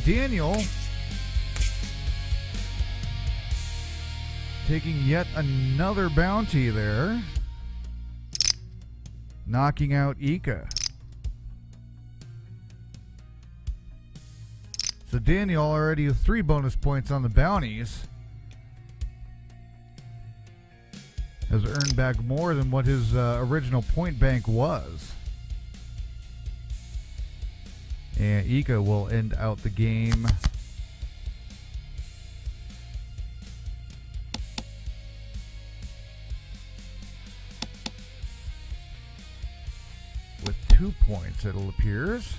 Daniel taking yet another bounty there. Knocking out Ika. So Daniel already with 3 bonus points on the bounties. Has earned back more than what his original point bank was. And Ika will end out the game with 2 points, it appears.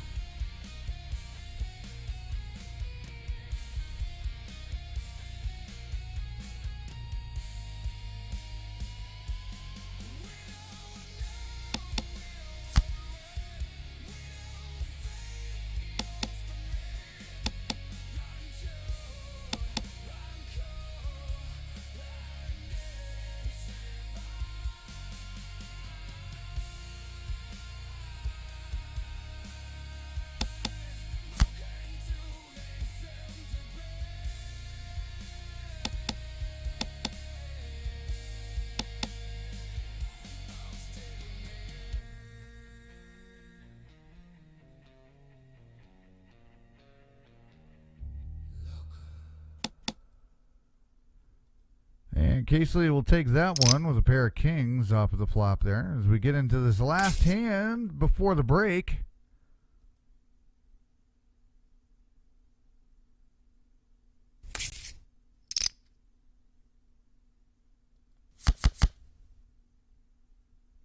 And Casely will take that one with a pair of kings off of the flop there as we get into this last hand before the break.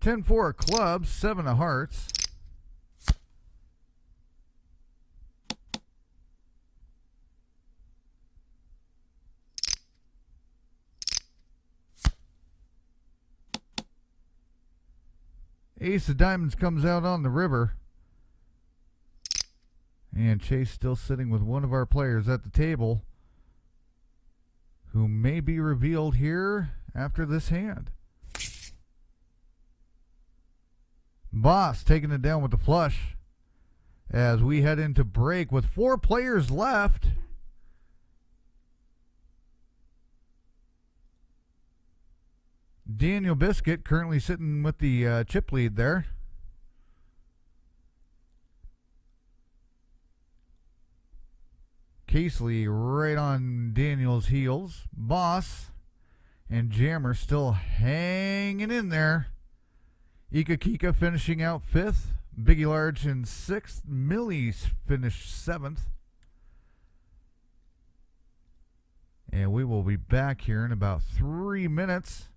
Ten-4 of clubs, 7 of hearts. Ace of diamonds comes out on the river. And Chase still sitting with one of our players at the table, who may be revealed here after this hand. Boss taking it down with the flush as we head into break with 4 players left. Daniel Biscuit currently sitting with the chip lead there. Casely right on Daniel's heels. Boss and Jammer still hanging in there. Ika Kika finishing out 5th. Biggie Large in 6th. Millie's finished 7th. And we will be back here in about 3 minutes.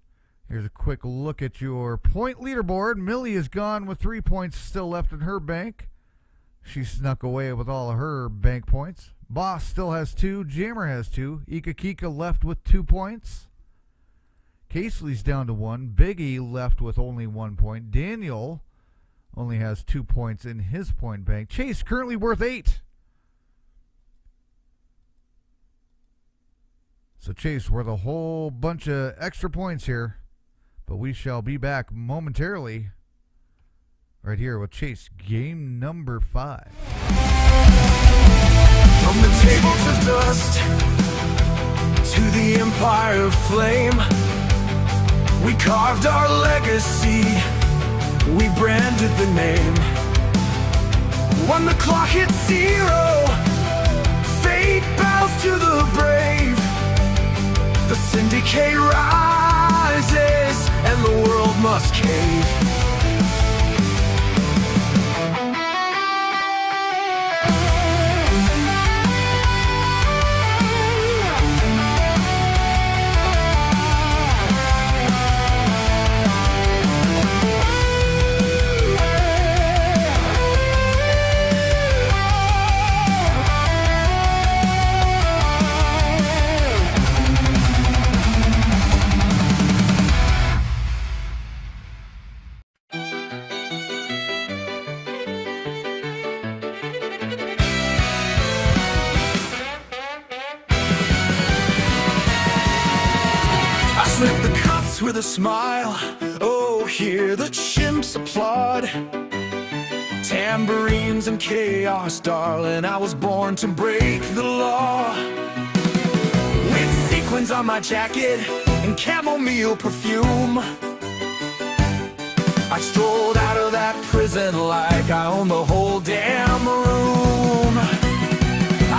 Here's a quick look at your point leaderboard. Millie is gone with 3 points still left in her bank. She snuck away with all of her bank points. Boss still has 2. Jammer has 2. Ika Kika left with 2 points. Casely's down to 1. Biggie left with only 1 point. Daniel only has 2 points in his point bank. Chase currently worth 8. So Chase worth a whole bunch of extra points here. But we shall be back momentarily right here with Chase, game number 5. From the table to dust, to the empire of flame, we carved our legacy, we branded the name. When the clock hits 0, fate bows to the brave. The Syndicate rises, and the world must cave. Slip the cups with a smile. Oh, hear the chimps applaud. tambourines and chaos, darling. I was born to break the law. With sequins on my jacket and chamomile perfume, I strolled out of that prison like I own the whole damn room.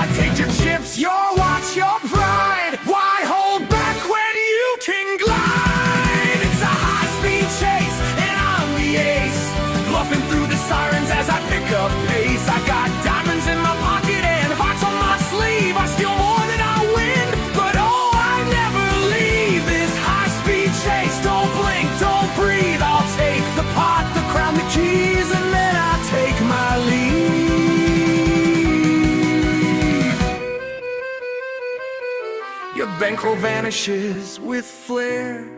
I take your chips, your watch, your pride. Why hold back when you can glide? It's a high-speed chase and I'm the ace, bluffing through the sirens as I pick up pace. I got diamonds in my pocket and hearts on my sleeve. I steal more than I win, but oh, I never leave this high-speed chase. Don't blink, don't breathe. I'll take the pot, the crown, the keys, and then I take my leave. Your bankroll vanishes with flair.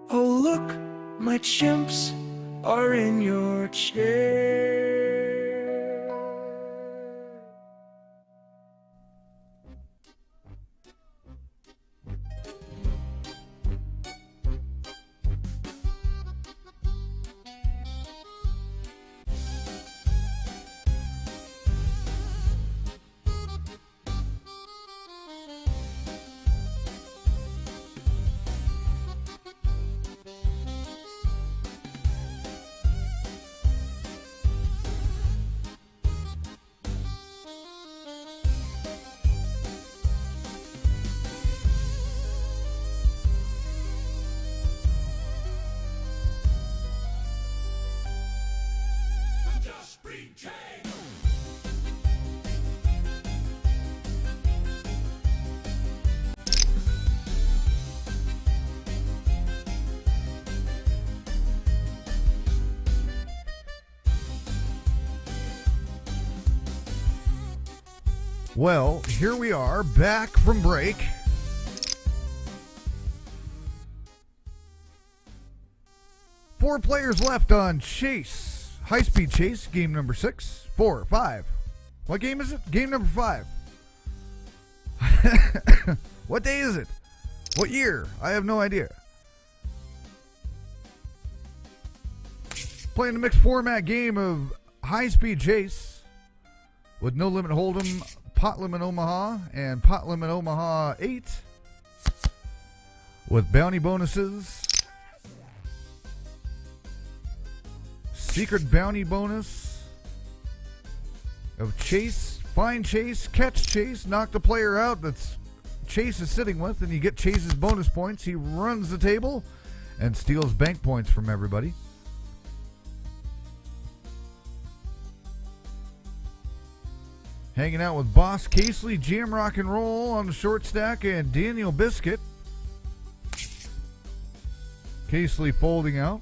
Oh look, my chimps are in your chair. Well, here we are, back from break. Four players left on Chase. High-speed chase, game number 6. 4, 5. What game is it? Game number 5. What day is it? What year? I have no idea. Playing a mixed format game of high-speed chase with no limit hold'em, pot limit Omaha, and pot limit Omaha 8 with bounty bonuses, secret bounty bonus of chase, find chase, catch chase, knock the player out that's Chase is sitting with, and you get Chase's bonus points. He runs the table and steals bank points from everybody. Hanging out with Boss Casely, Jam Rock and Roll on the short stack, and Daniel Biscuit. Casely folding out.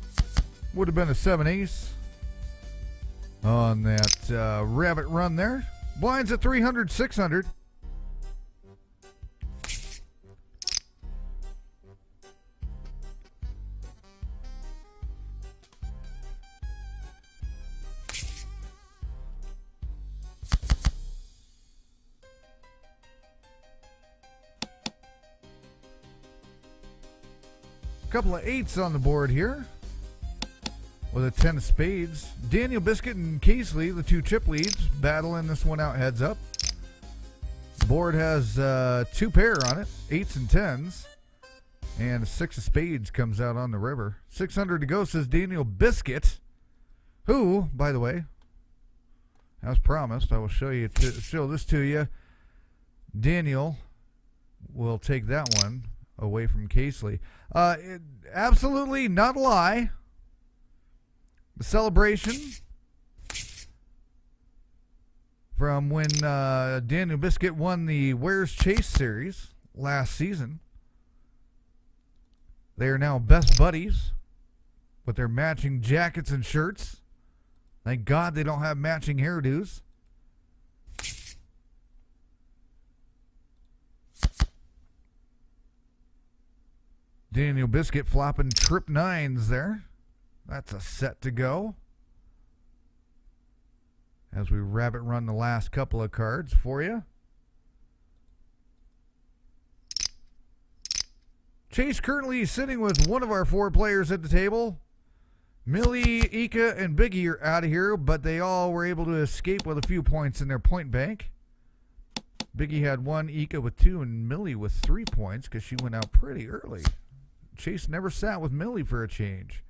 Would have been a 7-ace on that rabbit run there. Blinds at 300, 600. Couple of 8s on the board here with a 10 of spades. Daniel Biscuit and Casely, the two chip leads, battling this one out heads up. The board has 2 pair on it, 8s and 10s, and a 6 of spades comes out on the river. 600 to go, says Daniel Biscuit, who, by the way, as promised, I will show this to you. Daniel will take that one away from Casely. Absolutely not a lie. The celebration from when Daniel Biscuit won the Where's Chase series last season. They are now best buddies with their matching jackets and shirts. Thank God they don't have matching hairdos. Daniel Biscuit flopping trip 9s there. That's a set to go. As we rabbit run the last couple of cards for you. Chase currently sitting with one of our 4 players at the table. Millie, Ika, and Biggie are out of here, but they all were able to escape with a few points in their point bank. Biggie had 1, Ika with 2, and Millie with 3 points because she went out pretty early. Chase never sat with Millie for a change.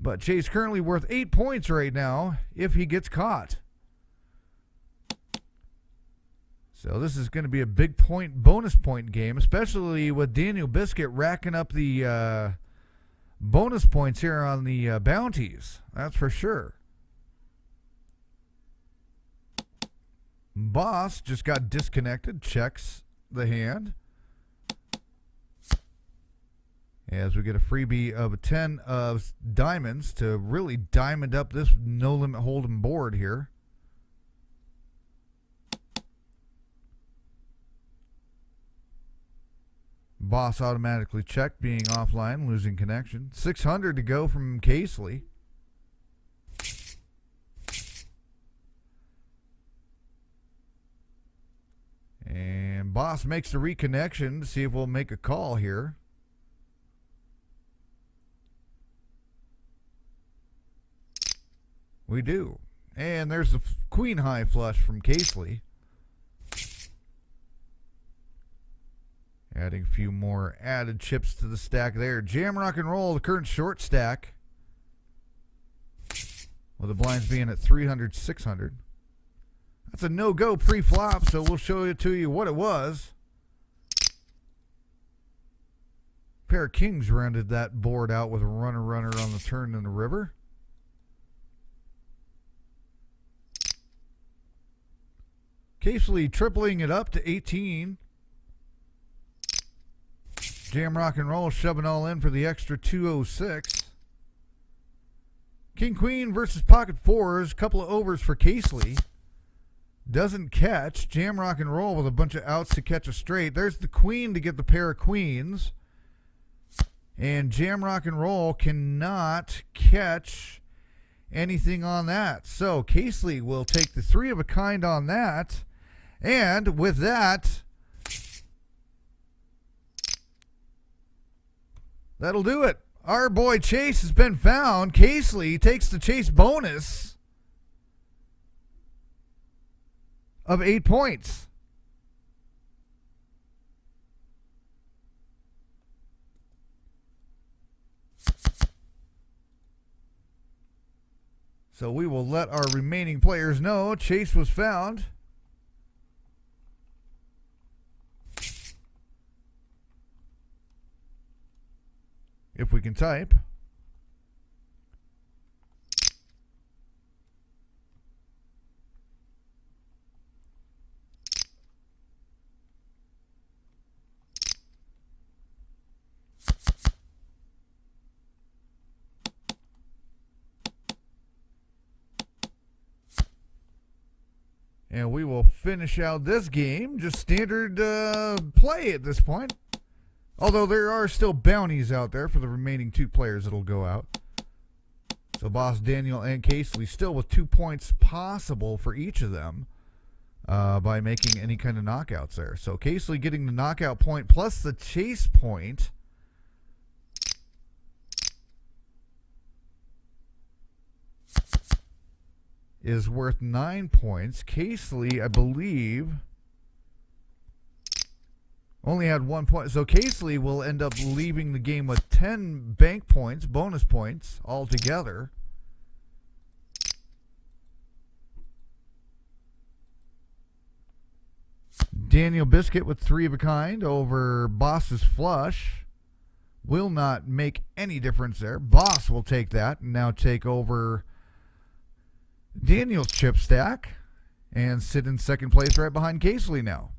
But Chase currently worth 8 points right now if he gets caught. So this is going to be a big bonus point game, especially with Daniel Biscuit racking up the bonus points here on the bounties. That's for sure. Boss just got disconnected, checks the hand. As we get a freebie of 10 of diamonds to really diamond up this no limit hold'em board here. Boss automatically checked, being offline, losing connection. 600 to go from Casely. And Boss makes the reconnection to see if we'll make a call here. We do. And there's the queen high flush from Casely. Adding a few more added chips to the stack there. Jam Rock and Roll, the current short stack. With the blinds being at 300, 600. That's a no-go pre-flop, so we'll show it to you what it was. Pair of kings rounded that board out with a runner on the turn in the river. Casely tripling it up to 18. Jam Rock and Roll shoving all in for the extra 206. King Queen versus Pocket Fours. Couple of overs for Casely. Doesn't catch. Jam Rock and Roll with a bunch of outs to catch a straight. There's the Queen to get the pair of queens. And Jam Rock and Roll cannot catch anything on that. So Casely will take the 3 of a kind on that. And with that, that'll do it. Our boy Chase has been found. Casely takes the Chase bonus of 8 points. So we will let our remaining players know Chase was found. If we can type. And we will finish out this game. Just standard play at this point. Although there are still bounties out there for the remaining 2 players that'll go out. So Boss, Daniel, and Casely still with 2 points possible for each of them by making any kind of knockouts there. So Casely getting the knockout point plus the chase point. Is worth 9 points. Casely, I believe, only had 1 point. So Casely will end up leaving the game with 10 bank points, bonus points altogether. Daniel Biscuit with 3 of a kind over Boss's flush. Will not make any difference there. Boss will take that and now take over Daniel's chip stack and sit in second place right behind Casely now.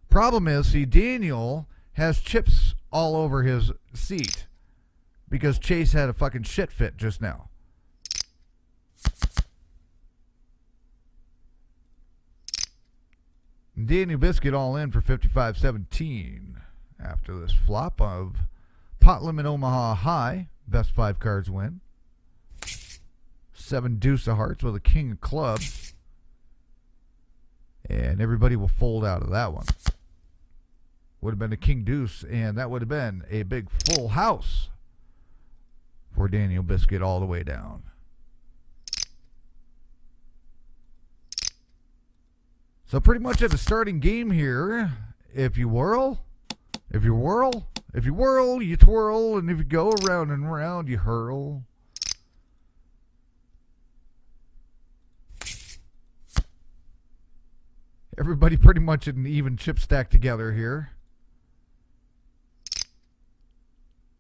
Problem is, see, Daniel has chips all over his seat because Chase had a fucking shit fit just now. Daniel Biscuit all in for 55-17 after this flop of Pot Limit Omaha High. Best 5 cards win. 7 deuce of hearts with a king of clubs. And everybody will fold out of that one. Would have been a king deuce, and that would have been a big full house for Daniel Biscuit all the way down. So pretty much at the starting game here, if you whirl, you twirl, and if you go around and around, you hurl. Everybody pretty much in an even chip stack together here.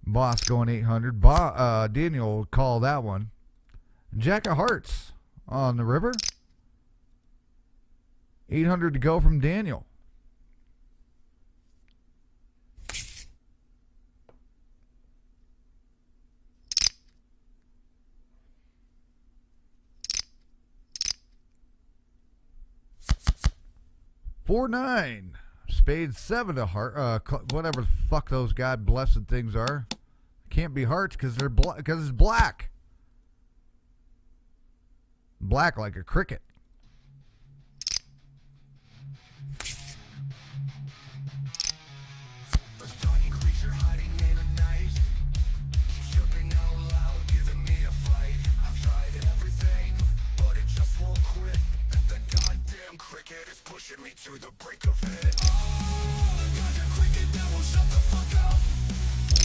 Boss going 800. Daniel will call that one. Jack of Hearts on the river. 800 to go from Daniel. Four nine. Spade 7 of heart. Whatever the fuck those God blessed things are. Can't be hearts because they're because it's black. Black like a cricket. Pushing me to the brink of it. Oh, the goddamn cricket that won't shut the fuck up.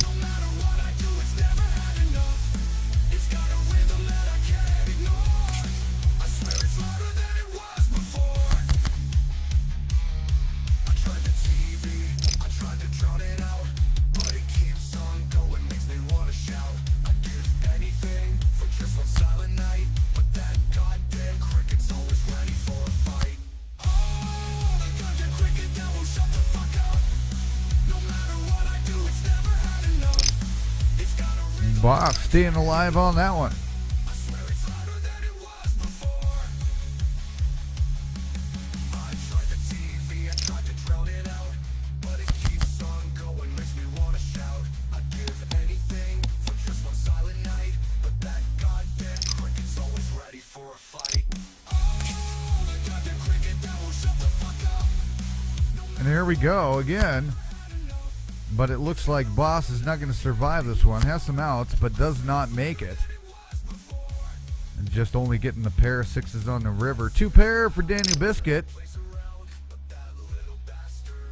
No matter what I do, it's never had enough. It's got a rhythm that I can't ignore. I swear it's louder than it was before. I tried the TV, I tried to drown it out, but it keeps on going, makes me wanna shout. I'd give anything for just one silent night, but that goddamn cricket's always ready for a fight. Boss staying alive on that one. I swear it's louder than it was before. I tried the TV, I tried to drown it out, but it keeps on going, makes me wanna shout. I'd give anything for just one silent night, but that goddamn cricket's always ready for a fight. Oh, the goddamn cricket that won't shut the fuck up. And here we go again. But it looks like Boss is not going to survive this one. Has some outs, but does not make it. And just only getting the pair of sixes on the river. 2 pair for Daniel Biscuit,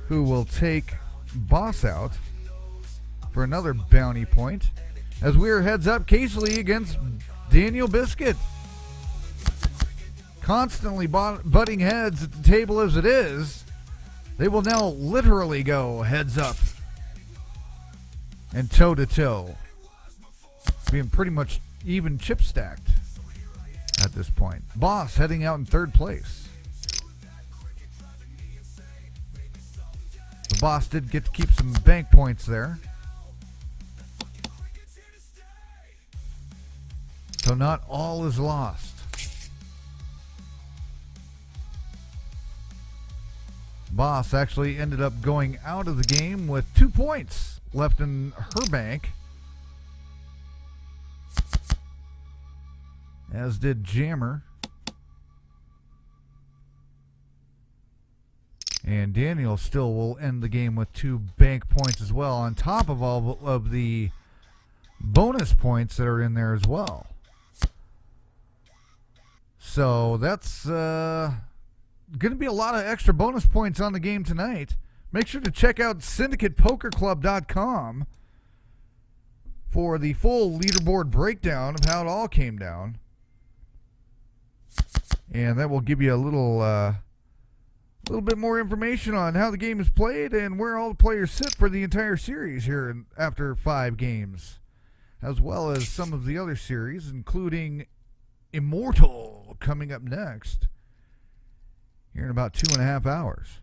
who will take Boss out for another bounty point. As we are heads up, Casely against Daniel Biscuit. Constantly butting heads at the table as it is. They will now literally go heads up and toe-to-toe, being pretty much even chip stacked at this point. Boss heading out in 3rd place. The Boss did get to keep some bank points there. So not all is lost. Boss actually ended up going out of the game with 2 points left in her bank, as did Jammer. And Daniel still will end the game with 2 bank points as well, on top of all of the bonus points that are in there as well. So that's going to be a lot of extra bonus points on the game tonight. Make sure to check out syndicatepokerclub.com for the full leaderboard breakdown of how it all came down. And that will give you a little bit more information on how the game is played and where all the players sit for the entire series here after 5 games, as well as some of the other series, including Immortal coming up next here in about 2.5 hours.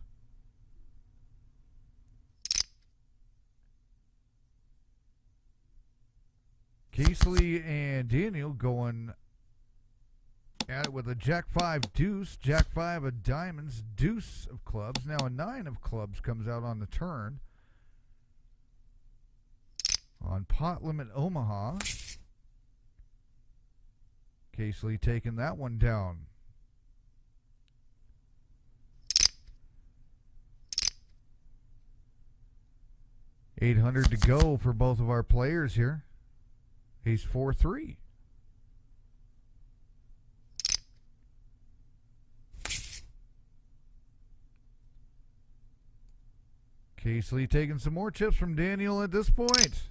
Casely and Daniel going at it with a Jack 5 deuce, Jack 5 of diamonds, deuce of clubs. Now a 9 of clubs comes out on the turn. On pot limit Omaha. Casely taking that one down. $800 to go for both of our players here. Ace 4-3. Casely taking some more chips from Daniel at this point.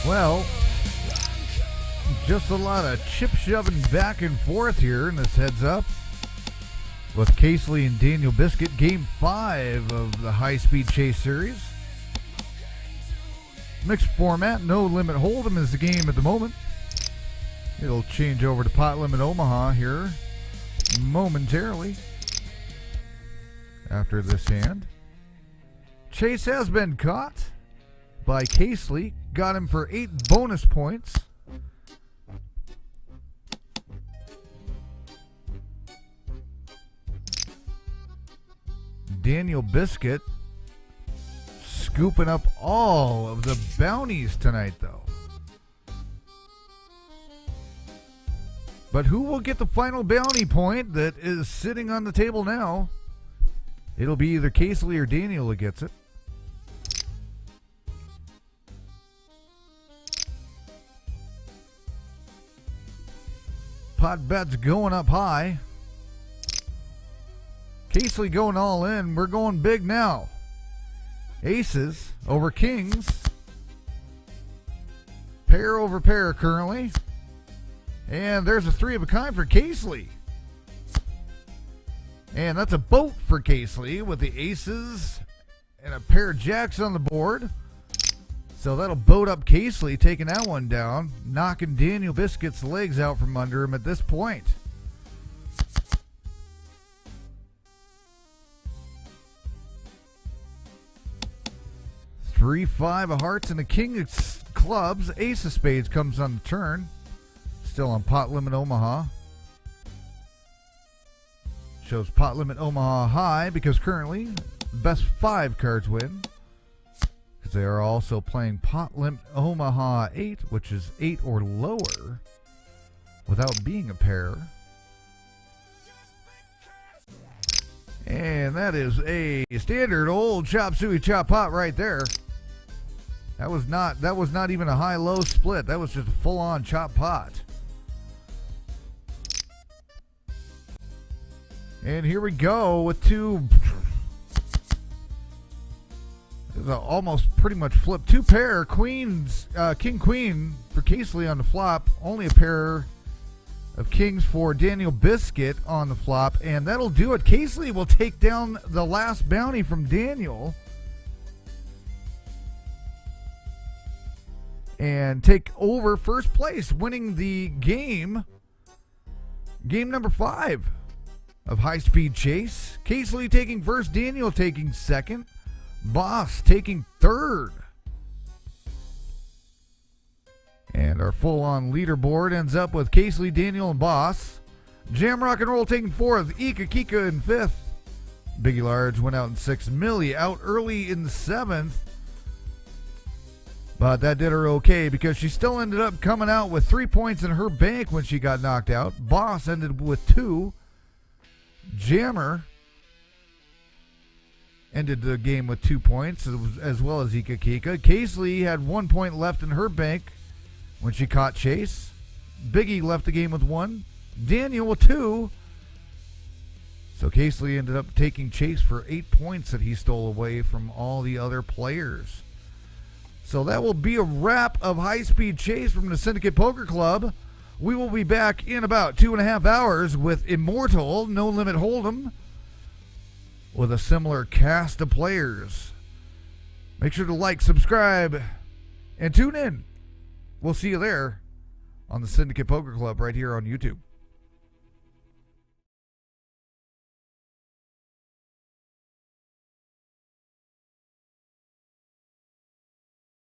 Well, just a lot of chip shoving back and forth here in this heads up with Casely and Daniel Biscuit, game 5 of the high-speed chase series. Mixed format, no limit hold'em is the game at the moment. It'll change over to pot limit Omaha here momentarily after this hand. Chase has been caught by Casely, got him for 8 bonus points. Daniel Biscuit scooping up all of the bounties tonight, though. But who will get the final bounty point that is sitting on the table now? It'll be either Casely or Daniel that gets it. Pot bets going up high. Casely going all in. We're going big now. Aces over kings. Pair over pair currently. And there's a 3 of a kind for Casely. And that's a boat for Casely with the aces and a pair of jacks on the board. So that'll boat up Casely, taking that one down, knocking Daniel Biscuit's legs out from under him at this point. Three, five of hearts and a king of clubs. Ace of spades comes on the turn. Still on pot limit Omaha. Shows pot limit Omaha high because currently best 5 cards win. Because they are also playing pot limit Omaha 8, which is 8 or lower without being a pair. And that is a standard old chop suey chop pot right there. That was not even a high-low split. That was just a full-on chop pot. And here we go with two. This is almost pretty much flip. 2 pair queens, king queen for Casely on the flop. Only a pair of kings for Daniel Biscuit on the flop, and that'll do it. Casely will take down the last bounty from Daniel and take over first place, winning the game number 5 of High Speed Chase. Casely taking first, Daniel taking second, Boss taking third. And our full-on leaderboard ends up with Casely, Daniel, and Boss. Jam Rock and Roll taking 4th, Ika Kika in 5th. Biggie Large went out in 6th. Millie out early in 7th. But that did her okay because she still ended up coming out with 3 points in her bank when she got knocked out. Boss ended with 2. Jammer ended the game with 2 points, as well as Ika Kika. Casely had 1 point left in her bank when she caught Chase. Biggie left the game with 1. Daniel with 2. So Casely ended up taking Chase for 8 points that he stole away from all the other players. So that will be a wrap of High Speed Chase from the Syndicate Poker Club. We will be back in about 2.5 hours with Immortal No Limit Hold'em with a similar cast of players. Make sure to like, subscribe, and tune in. We'll see you there on the Syndicate Poker Club right here on YouTube.